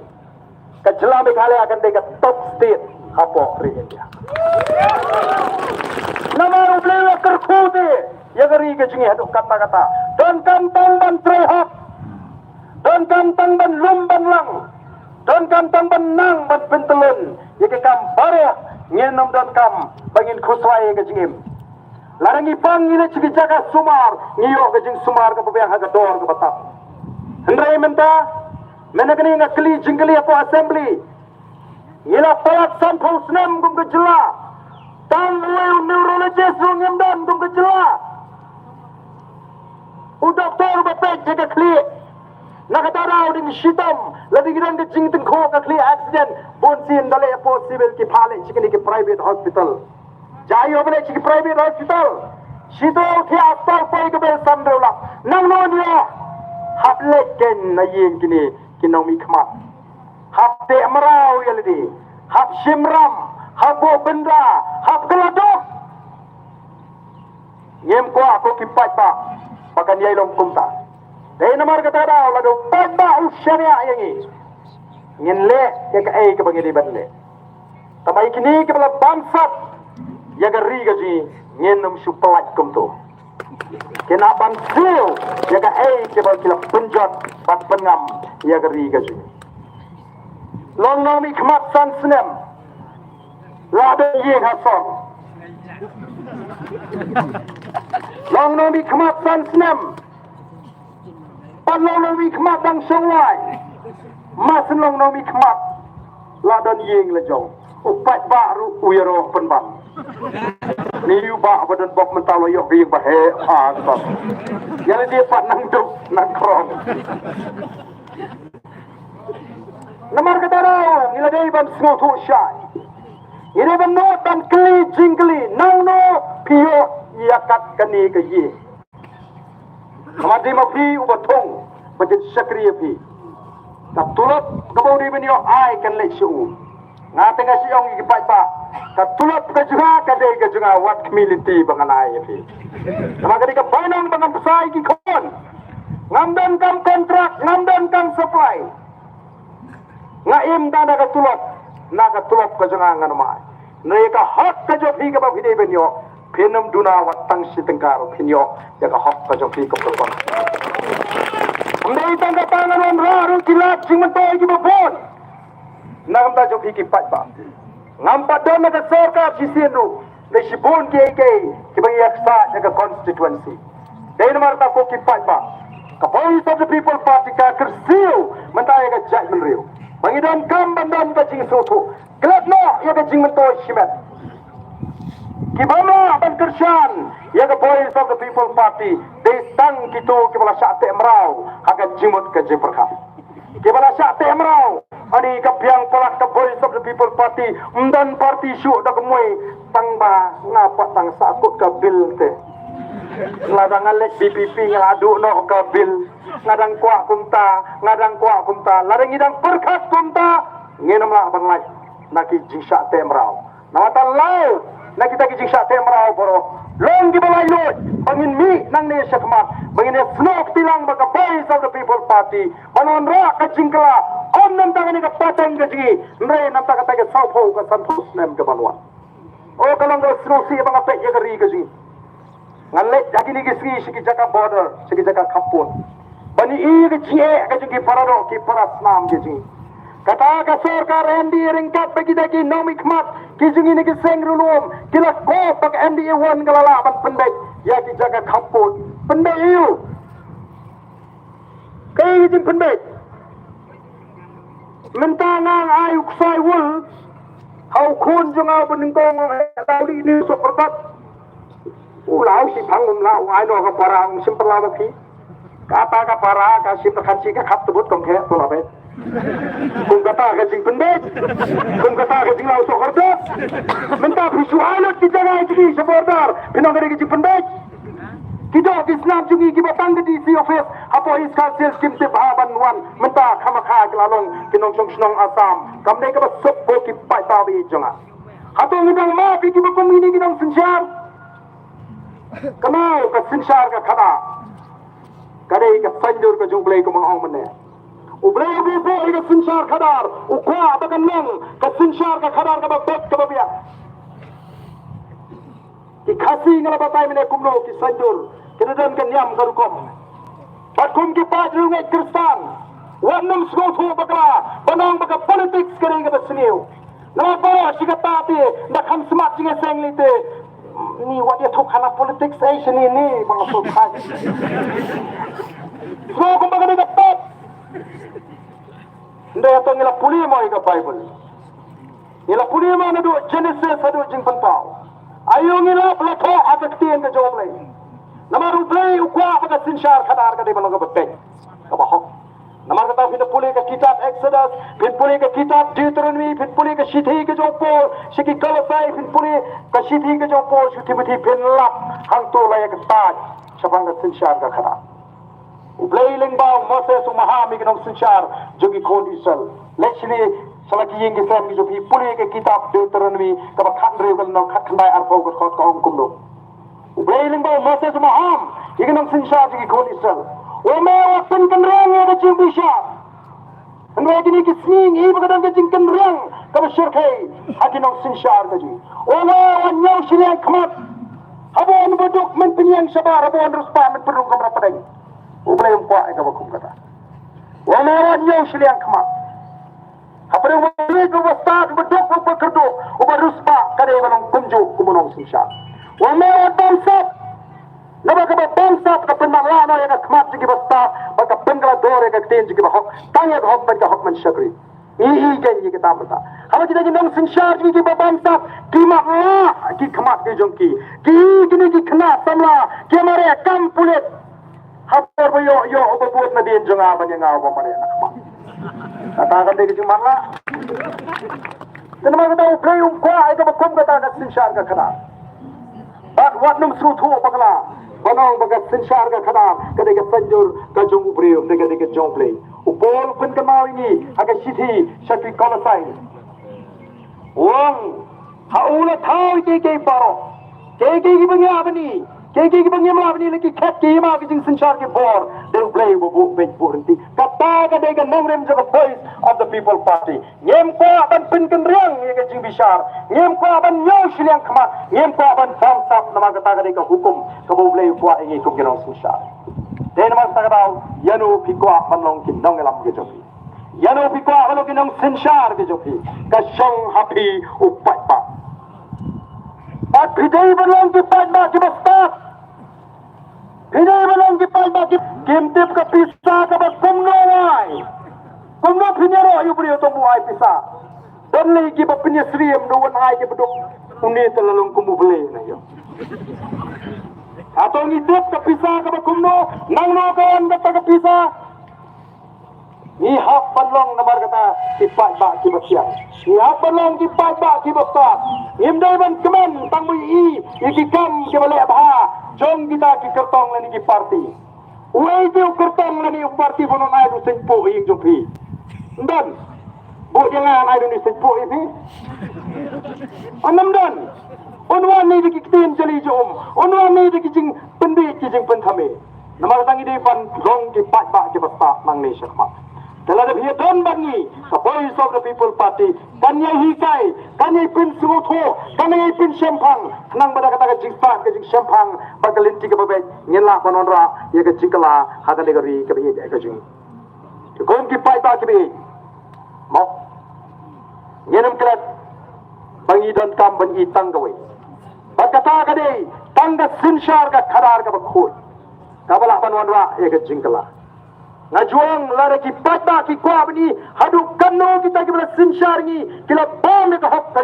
ka jela me khale akan de ka top state hapo ri dia nama ublelo kerkhute ya ka ri ka jungi hadu kata-kata don kam tang ban trehak don kam tang ban lumban lang don kam tang ban nang ban pentelun ya ka kam bare ngenom don kam bangin khuswai ka jingim larangi pang ini cigi jaga sumar ngiyo ka jing sumar ka pabiyang hagador ka batap Hendrai menta, menakani ngakli jingkali apa assembly. Ila palat sampul senam kum kejela. Tang ueu neurologist rungim dan kum kejela. U doktor bapet jaga kli. Nakatarau din shitam, lagi gidan ke jing tengko ka kli accident. Bonsin dale apa civil ki phale chikini ki private hospital. Jai obne chiki private hospital. Shito ki asal pai ke bel samdeula. Nang no dia. Hap leken na yin kini kinaumi khmat hap te marau yalidi hap shimram hap bo benda hap keladok ngem ko ako kipat pa pakan yai long kumta dei namar kata da lagu pada usyaria yangi ngin le ya ka ai ke bagi banle tamai kini ke bala bansat ya ga ri gaji ngin num suplat kumtu kena bantu ya ka ai ke bal kila penjat pat pengam ya geri gaji long nomi khmat san snem la de ye hason long nomi khmat san snem pan long nomi khmat dang sawai mas long nomi khmat la don yeng la jong upat baru uyaro penban niu ba badan bok mentalo yo ri ba he a so yang dia pat nang duk nang krong namar katara ila dei ban sngo thu shai ire ban no ban kli jingli nang no pio yakat kani ke ye amadi ma pi ubathong bajit sakriya pi ta tulot gabo di ben yo ai kan le shu nga tengah siong gi pai pa ka tulot ka juga wat community banganai pi nama kadi ka banang bangan pesai ki kon ngamdan kam kontrak ngamdan kam supply ngaim dana ka tulot na ka tulot ka juga ngan mai Mereka hak kejopi ke bawah ini benyo. Penam duna watang si tengkar benyo. Mereka hak kejopi ke bawah. Mereka tangga panganan raru kilat sing mentoy di bawah. Nam ta jopi ki pat ba. Ngampat dana ke sorka si sinu. Le sibun ke bagi yaksa jaga constituency. Dari marta ko ki pat ba. The voice of the people party ka kersiu mentai ka judgment riu. Mangidam kam bandam ka jing soto. Gelap no ya ka jing mentoy shimet. Kibama ban kersyan ya ka voice of the people party de tang kitu kibala syate mrau haga jimut ka jeperka. Kibala syate mrau ani ka piang polak ka voice of the people party undan party syuk da kemoi tangba ngapa tang sakut ka bil te. Ngadang alek BPP ngaduk no ka bil ngadang kuak kumta ladang idang perkat kumta nginam lah bang lai naki jingsa temrau namata lau naki taki jingsa temrau boro long di balai lot bangin mi nang ne syakmat bangin ne snok tilang baka voice of the people party banon ra ka jingkala om nam tangan ka patang ka jingi nre nam ta ka ta ka saupo ka santos nem ka banwa o kalong ka snosi bang apek ya ka ri ka jingi ngalek jagi ni kisri siki jaka border siki jaka kapun bani i ke jie ke jingi parado ki paras nam ke jingi kata ka sarkar MD ringkat bagi dagi nomik mat ki jingi ni ki seng rulum kila ko pak MD 1 kalala ban pendek ya ki jaka kapun pendek iu kai jing pendek mentangang ayu ksai wul hau kun junga beningkong tau di ni so pertat ulau si pangum lau ai no ka parang simperla baki kata ka para ka si perkanci ka kap tebut kong ke pola bet kum kata ka jing pendek kum kata ka jing lau sokordo menta visualat di jaga iki sebordar pinang dari jing pendek kita Islam jungi ki batang di si office apo is council kim te baban wan menta khamaka klalong kinong song snong asam kamne ka basop ko ki pai ta bi jonga hato ngidang ma ki ki bakum ini kinong sensyar Kamau ka sinsyar ka khada kadai ka sanjur ka junglei ko mangong mane ublei bu ka sinsyar khadar ukwa bagan nang ka sinsyar ka khadar ka babot ka babia ki khasi ngala batai mane kumno ki sanjur kedan kan yam ka rukom bakum ki pajru ngai kristan wanam sgotho bakla banong baka politics kering ka basniu na ba sigata te na kham smat jinga senglite ni what dia thokana politics ai ni bang so khai so ko bagane ka pop nda to ngila puli mo ka bible ngila puli mo na do genesis ado jing pantao ayo ngila blakho ataktin ka job lai namaru play ukwa baga sinshar khadar ka de bang ka batte ka ba hok namar kata फिर पुले का किताब एक्सोडस फिर पुले का किताब deuteronomy फिर पुले का शिथी के जो पोल शिकी कलसाई फिर पुले का शिथी के जो पोल शुति बथी फिर लप हंग तो लायक ताज शबंग सिंचार का खड़ा उब्लेई लिंगबाव मसे सु महामी के नम सिंचार जो की खोल इसल लेचली सलकी यंग के सेम की जो भी पुले के किताब deuteronomy का बखान रेवल नम खखंदाय अरफो को खोट का हम कुमलो उब्लेई लिंगबाव मसे सु महाम ये नम सिंचार जो की खोल इसल Wama penkan rang ada jing bisa. Anda ini kisning ibu kadang kejingkan rang kau syarkai hati nong sinsyar kaji. Wama nyau siliang kemat. Habuan beduk menpenyang sabar habuan ruspa menperung kamera pedang. Ublay umpa eka bakum kata. Wama nyau siliang kemat. Habuan wali kau wasat beduk umpa kerdu umpa ruspa kadai balong kunjuk kumunong sinsyar. Wama damsat. Naba ka bangsa ka penmalana ya khmat ji basta baka pengla dore ka tin ji ba hok tang ya hok ban ka hok man shakri i gen ji kita mata hama kita ji nang sinshar ji ki bangsa ki ma ki khmat ki jong ki ni ki khna samla ki mare kam pulit hapor bo yo obot na din jong ban nga ba mare na khmat kata ka de ji mala tenama ka play ko ai ka bakum ka ta sinshar ka khna bak wat num sru thu bakla banong bagat sinsyar ka khada kada ka sanjur ka jong ubrium de kada ka jong play upol pen ka mau ini aga sithi shakti kolasai wong haula thau ke paro ke ki banya bani Kiki bangnya malah ni lagi kat ki ma ki jing senchar ki bor they play bu page berhenti kata ka de kan nongrem jaga voice of the people party ngem ko ban pin kan riang ye ka jing bishar ngem ko ban nyo shiliang khama ngem ko ban sam sap nama kata ka de ka hukum ka bu play ko ai ko ki nong senchar den mas ta ka yanu pi ko ban long ki nong lam ki jopi yanu pi ko ban long ki nong senchar ki jopi ka shong happy upai pa At pidai belum dipandak di besar. Pidai belum dipandak di kimtip ke pisah ke berkumno wai. Kumno pinyero ayu beri untuk muai pisah. Dan lagi berpinya seriam doan hai ke beduk. Uni terlalung kumu beli na yo. Atau ngitip ke pisah ke berkumno nang no kawan kata ke pisah. Ni hak balong namar kata tipak bak ki bersiap. Ni hak balong tipak bak ki besar. Imdai ban kemen tang mui iki kam ke balik abha. Jom kita ki kertong lani ki parti. Uai tu kertong lani parti bonon ai du senpo ing jompi. Dan bu jangan ai du ni senpo ini. Anam dan. Onwan ni di kitin jali jom. Onwan ni di kijing pendi kijing penthame. Namar tang ide pan rong ki pat bak ki besar mang ni syakma. Telah ada pihak don bangi, the voice of the people party. Kanya hikai, kanya pin suruto, kanya pin sempang. Nang pada kata jingpa ke jing sempang, bakalinti ke babek, nyelah panonra, ya ke jingkala, hakan negeri ke bihi ke jing. Kau ki pai ta ke bihi, mau? Nyenam kelat, bangi don kam bangi tanggawe. Berkata kade, tangga sinshar ke kadar ke bakhut. Kabalak panonra, ya ke jingkala. Ngajuang lari ki pata ki kuah bini hadu kano kita ki bela sinshar ni kila bom ka hok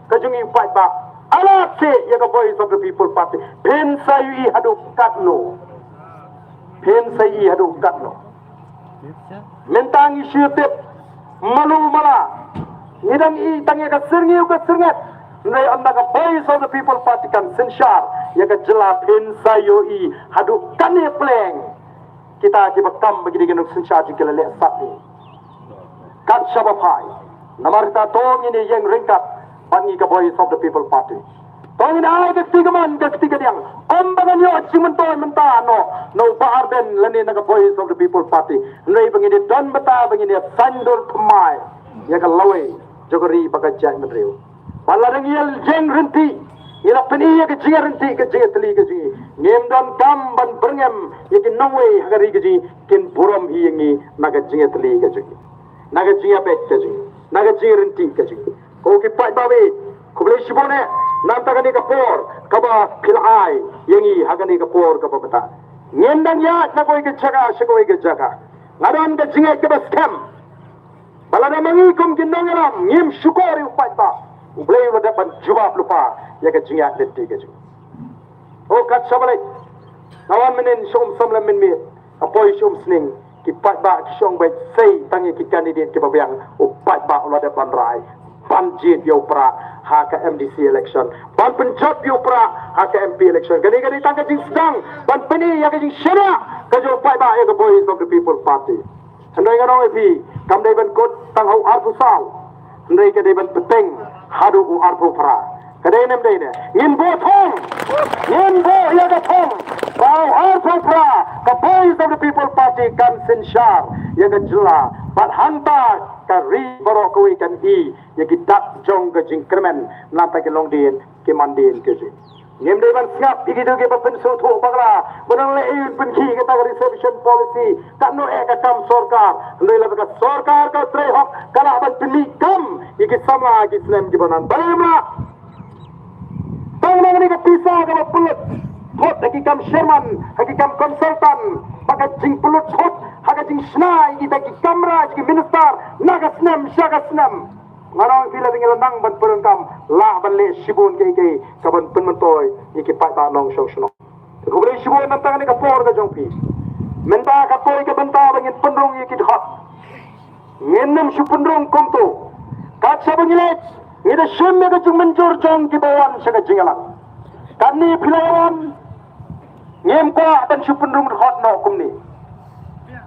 kajungi fight ba ala se ya ka voice of the people party pen sayu hadu katno mentangi syutip malu mala ngidang i tangi ka sirngi ka sirngat nai anda ka voice of the people party kan sinshar ya ka jela pen sayu hadu kane pleng kita bekam bagi dengan sensyar jika lelak saat ini. Kat Syabapai. Namar kita tong ini yang ringkat bagi ke voice of the people party. Tong ini ay ketiga yang ombangan yo mentah no baarden lani naga voice of the people party. Nai bangini don beta bangini sandur pemai. Ya ka lawe jogori bagajai metriu. Balarang yel jeng renti. Ila peniya ke jinga renti ke jinga teli ke jinga. Ngem don kam ban berngem yakin nawe hagari ke jinga kin buram hi yangi naga jinga teli ke jinga. Naga jinga bet ke jinga. Naga jinga renti ke jinga. Ko ki pai bawe ko boleh sibone nam tagani ka por kaba khilai yangi hagani ka por kaba bata. Ngendang ya na koi ke jaga shikoi ke jaga. Ngaran ke jinga ke baskem. Balada mangi kum ginongalam ngem syukori upai ba. Ublay lo dapat jawab lupa ya ke jingat leti ke jingat. Oh kat sabalai. Nawan menen syom samlam men mir. Apoi syom sning ki pat ba ki syong bai sei tangi ki kandidat ki babyang o pat ba lo dapat rai. Ban jit yo pra ha ka MDC election. Ban penjot yo pra ha ka MP election. Gani tangka jing sedang ban peni ya ke jing syara ka jo pat ba ya ke voice of the people party. Handai ngano epi kam dai ban kot tang hau arfu sal. Handai ke dai ban peteng hadu u arpu pra kadai nem dai ne ngin bo ya ga thong bau arpu pra ka voice of the people party kan sinshar ya ga jula bat hanta ka ri baro ko kan i ya ki dak jong ga jingkremen na ta ke long din ke mandin ke ji ngem dai ban snap igi do ke ba pen so tho bagla bonang le e pen ki ka ta reservation policy kan no e ka kam sarkar ndai la ka sarkar ka tre hok kala ban pini kam iki sama ki slam ki banan balma tang ni ka pisa ka pulut thot ki kam sherman ki kam consultant baka jing pulut thot haga jing snai ki ta ki kamra ki minister naga snam shaga snam ngarang sila tinggal nang ban perengkam la ban le sibun ke ka ban penmentoy iki pa ta nong shong shong ko boleh sibun nang tang ni ka por ka jongpi menta ka toy ka benta bangin penrung iki hot ngenem su penrung komto kat sa bangilet ida shemme ka jung menjur jong ki bawan sa ka jingalang kani pilawan ngem ko tan su penrung hot no kumni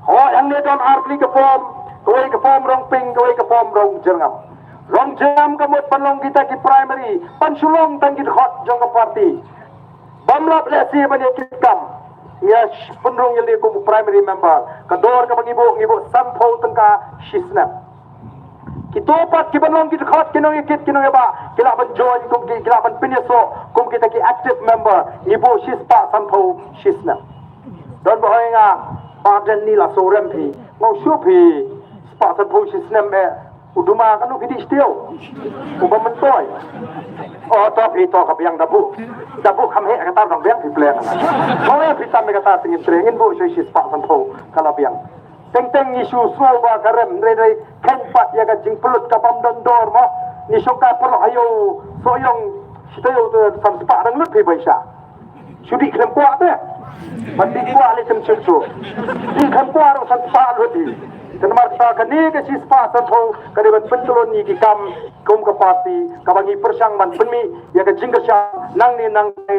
ho yang ne don arkli ka form rong ping ka form rong jengam Rong jam kamut panlong kita ki primary pansulong tangkit hot jong ka party Bamlap lesi menyekitkan. Ya penrung yang dikum primary member. Kedor ke mengibu sampau tengka shisnap. Kitopat kibanong kitkhot kinong ikit kinong yaba kila join kum kila pinyeso kum kita ki active member ibu shispa sampau shisnap. Dan bahaya nga padan nila sorem pi mau syupi spa sampau shisnap uduma kanu kidi still ubam mentoy oh tapi to kapiang dabu kami kata dong biang di plan mau ya kita kata tingin trengin bu shui spa sampau kalabiang teng isu suwa karem rei kenpat ya gajing pelut kapam dondor mo ni soka perlo ayo soyong sitayo sam spa dang lut pi baisa sudi krem kuat deh mati kuat le sem chuchu di krem kuat sam spa lut di tenmar sa kani ke sispa sampau kadiban pentulon ni kikam kum ke parti kabangi persang man penmi ya gajing kesya nang ni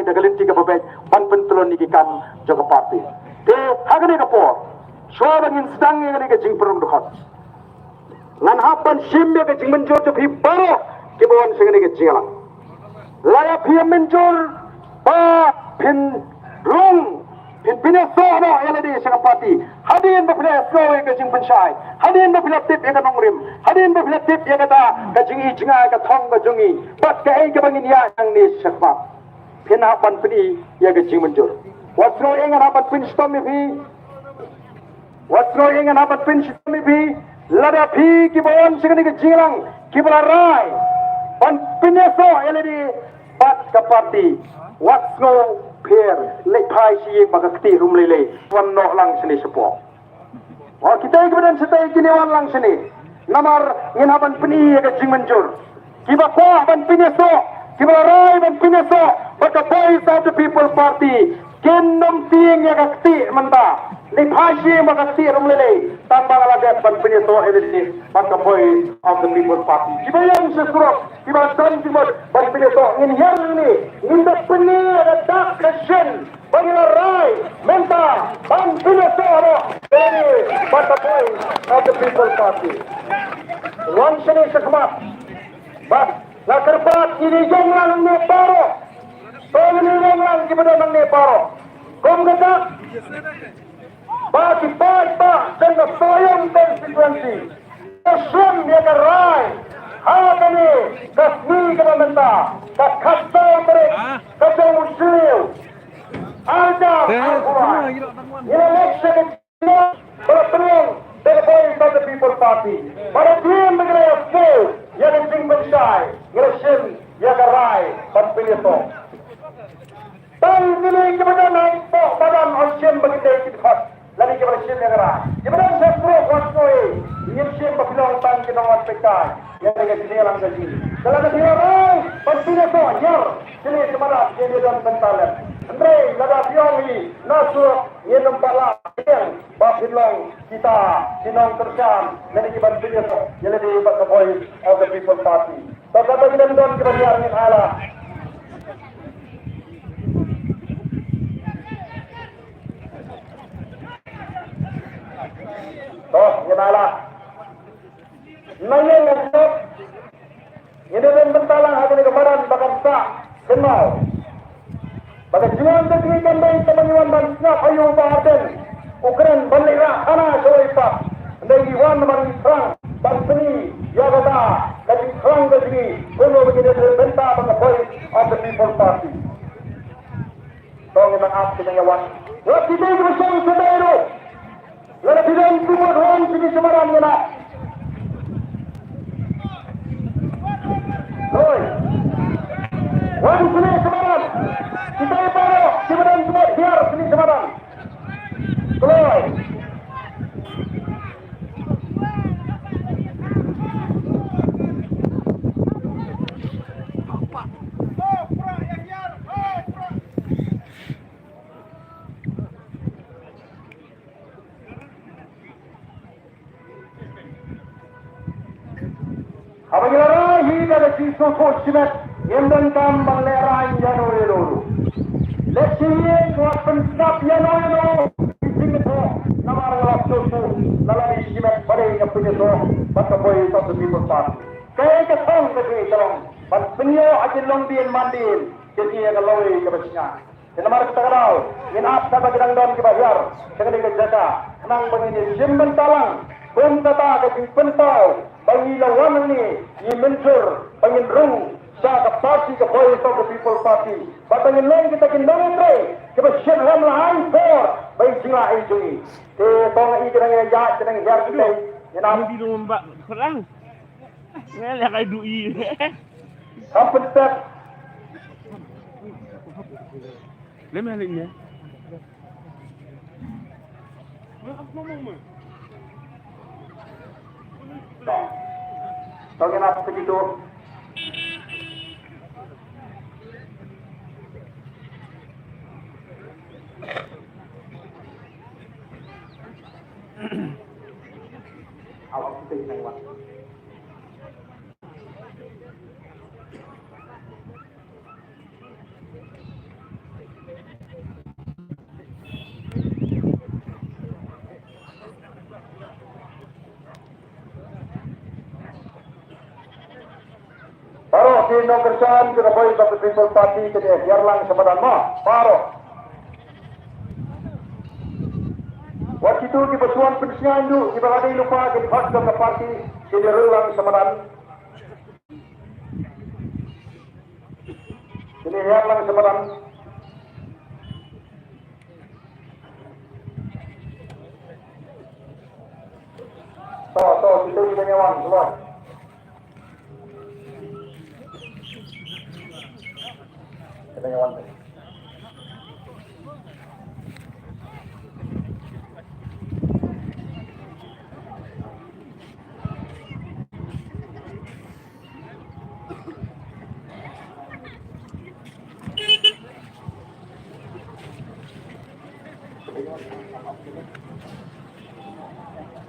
dagalinti ke babet ban pentulon ni kikam jo ke parti te hagani ke por Suara ingin sedang yang ada kecing perung dekat. Lan hapan simnya kecing menjur tu baru kibawan sengen kecing lang. Layak dia menjur pin rung pin pineso no yang ada sengen parti. Hadirin berpineso yang kecing pensai. Hadirin berpinetip yang kanong rim. Hadirin berpinetip yang kata kecing ijnga katong kajungi. Bat kai kebangin ya yang ni sekpa. Pin hapan pini yang kecing menjur. Wasno yang hapan pin stomi pi. Wasno ingan hapat pensiun pi lada pi kibawan segini kejilang kibala rai pan pinyeso eledi bat ke parti wasno per lepai si bagakti rumlele wanno lang sini sepo oh kita kemudian setai kini wan lang sini namar ingin hapan peni kejing menjur kibakwa ban pinyeso kibala rai ban pinyeso baka voice of the people party kendom tiing ya kakti menta Lipashi makasih rumlele tambang alagat ban penyeso edisi maka voice of the people party. Kibayang sesuruh kibasan timur ban penyeso ingin yang ini ingin peni ada dark action bagi rai menta ban penyeso ada ini maka voice of the people party. Wan sini sekemat bas nak terpat ini jonglang ne paro ini jonglang kibadan ne paro kom kata bagi baik dengan soyong konstituensi Muslim yang kerai hal ini kasmi kementerian kasau merik kasau muslim ada al-Quran in election berpeluang dari voice of the people party pada dia mengenai full yang penting bersai election yang kerai berpilih itu dan ini kemudian naik badan Osiem begitu kita lagi kepada Syed Negara. Kemudian saya suruh wasnoi, ingin Syed berbilang tentang kita waspektai yang dengan sini alam gaji. Kalau ada orang, pastinya tu, nyar, sini semarang, sini dan bentalan. Andre, lada pioni, nasur, ia nampak lah, yang berbilang kita, sinong tersam, dari kita pastinya tu, yang lebih hebat the voice of the people party. So, kata kita dan kita biar ingin Allah. Oh, yenalah. Nanya ngasut. Ini dan bentalang hari kemarin bakal sah kenal. Bakal jual negeri kembali teman-teman dan siap ayu bahaten. Ukraine balik ana soipa. Dari wan mari perang dan seni ya kata dari perang ke sini perlu begitu bentar bakal voice of the people party. Tolong maaf dengan wan. Wah kita bersama saudara. Lalu tidak cuma orang sini semarang ni nak. Oi, orang sini semarang. Kita baru semarang semua biar sini semarang. Oi. Apabila hingga di suatu simet yang tentang balerai Januari dulu. Lesien buat pensap Januari dulu. Ini tu nama orang suatu dalam simet pada yang punya tu maka boleh satu people party. Kaya ketong kaki tolong. Penyo aja long din mandin jadi yang loi ke besnya. Inamar kita kenal, inap kata kita don kita biar, sekali kita jaga, kenang begini, simpen talang, pentata ke pentau, bagi lawan ini, menjur, bagi rung, sa parti ke Voice of the People Party, batangin lain kita kindang entre, kita share ham lain for, bagi sila ini, tong ikan yang jahat, yang jahat kita, inap. Hindi naman ba? Parang. Ngayon kay Dui. Kampun step. Lemah niya. So kenapa begitu? Awak kita yang lewat. Paro, pinongkersan ke Voice of the People Party ke dia Yarlang Semadan mo. Paro. Waktu itu di Besuan Pensian itu, di Balai lupa di Pasca ke Parti ke dia Yarlang Semadan. Ini Yarlang Semadan. Kita ini menyewan semua. Kita nyawan tadi.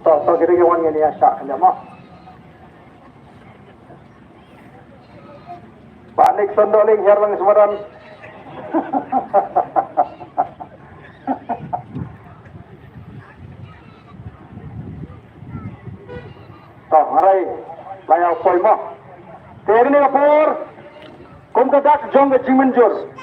So kira nyawan yang dia syak kena mah. Pak Nixon doling Yarlang Semadan. Toh, marai layak poy mo. Teri ni kapur, kum kadak jong ke jimenjur.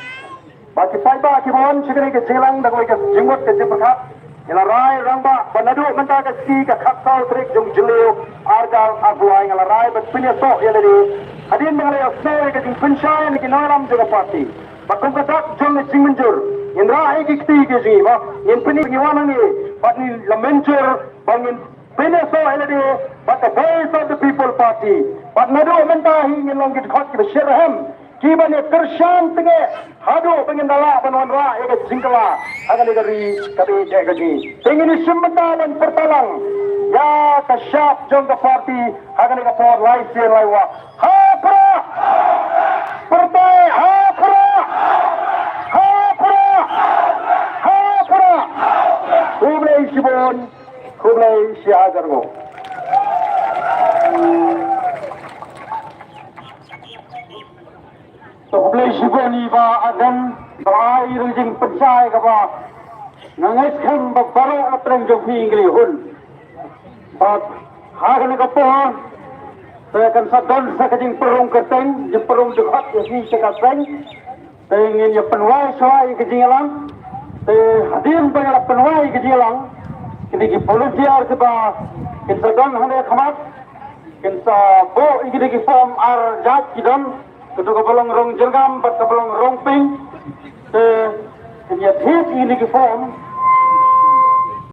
Bagi paiba kibon sikri ke jilang dak ke jinggot ke jiperkat. Ila rai rangba banadu menta ke ski ke kapsal trik jong jeliu argal aguai ngala rai bet pinya so ya dari hadin mengalai asne ke jing pensyai ni kinalam juga parti. Bakum kadak jong ke jimenjur. Indra ai kikti ke jingi mo. In pini ngiwana ni pat ni lamenjur bangin Pineso LD, but the Voice of the People Party. But nado menta hi ngilong git khot ki shirham. Kiban ye kershan tenge hado pengendala banwan ra ye jingkala agali gari kabe jagaji. Tengini simmata ban pertalang. Ya kasyap jong the party agali ka for life ye laiwa. Ha pra! Partai ha pra! Ha pra! Ha pra! Kublai sibon Kublai Siagargo. So Kublai Siboni ba agan terakhir jing pensai ka ba nangis kan baru atreng jong pingli hun. But hagan ka po saya akan sadon sa kajing perung kerteng jing perung dekat ya si sekateng ingin ya penwai soai kajing lang hadir bangala penwai kajing lang kini ki volunteer seba kinsa don hane khamat kinsa bo igide ki form ar jat kidon kudu ka bolong rong jelgam pat ka bolong rong ping kini thit igide ki form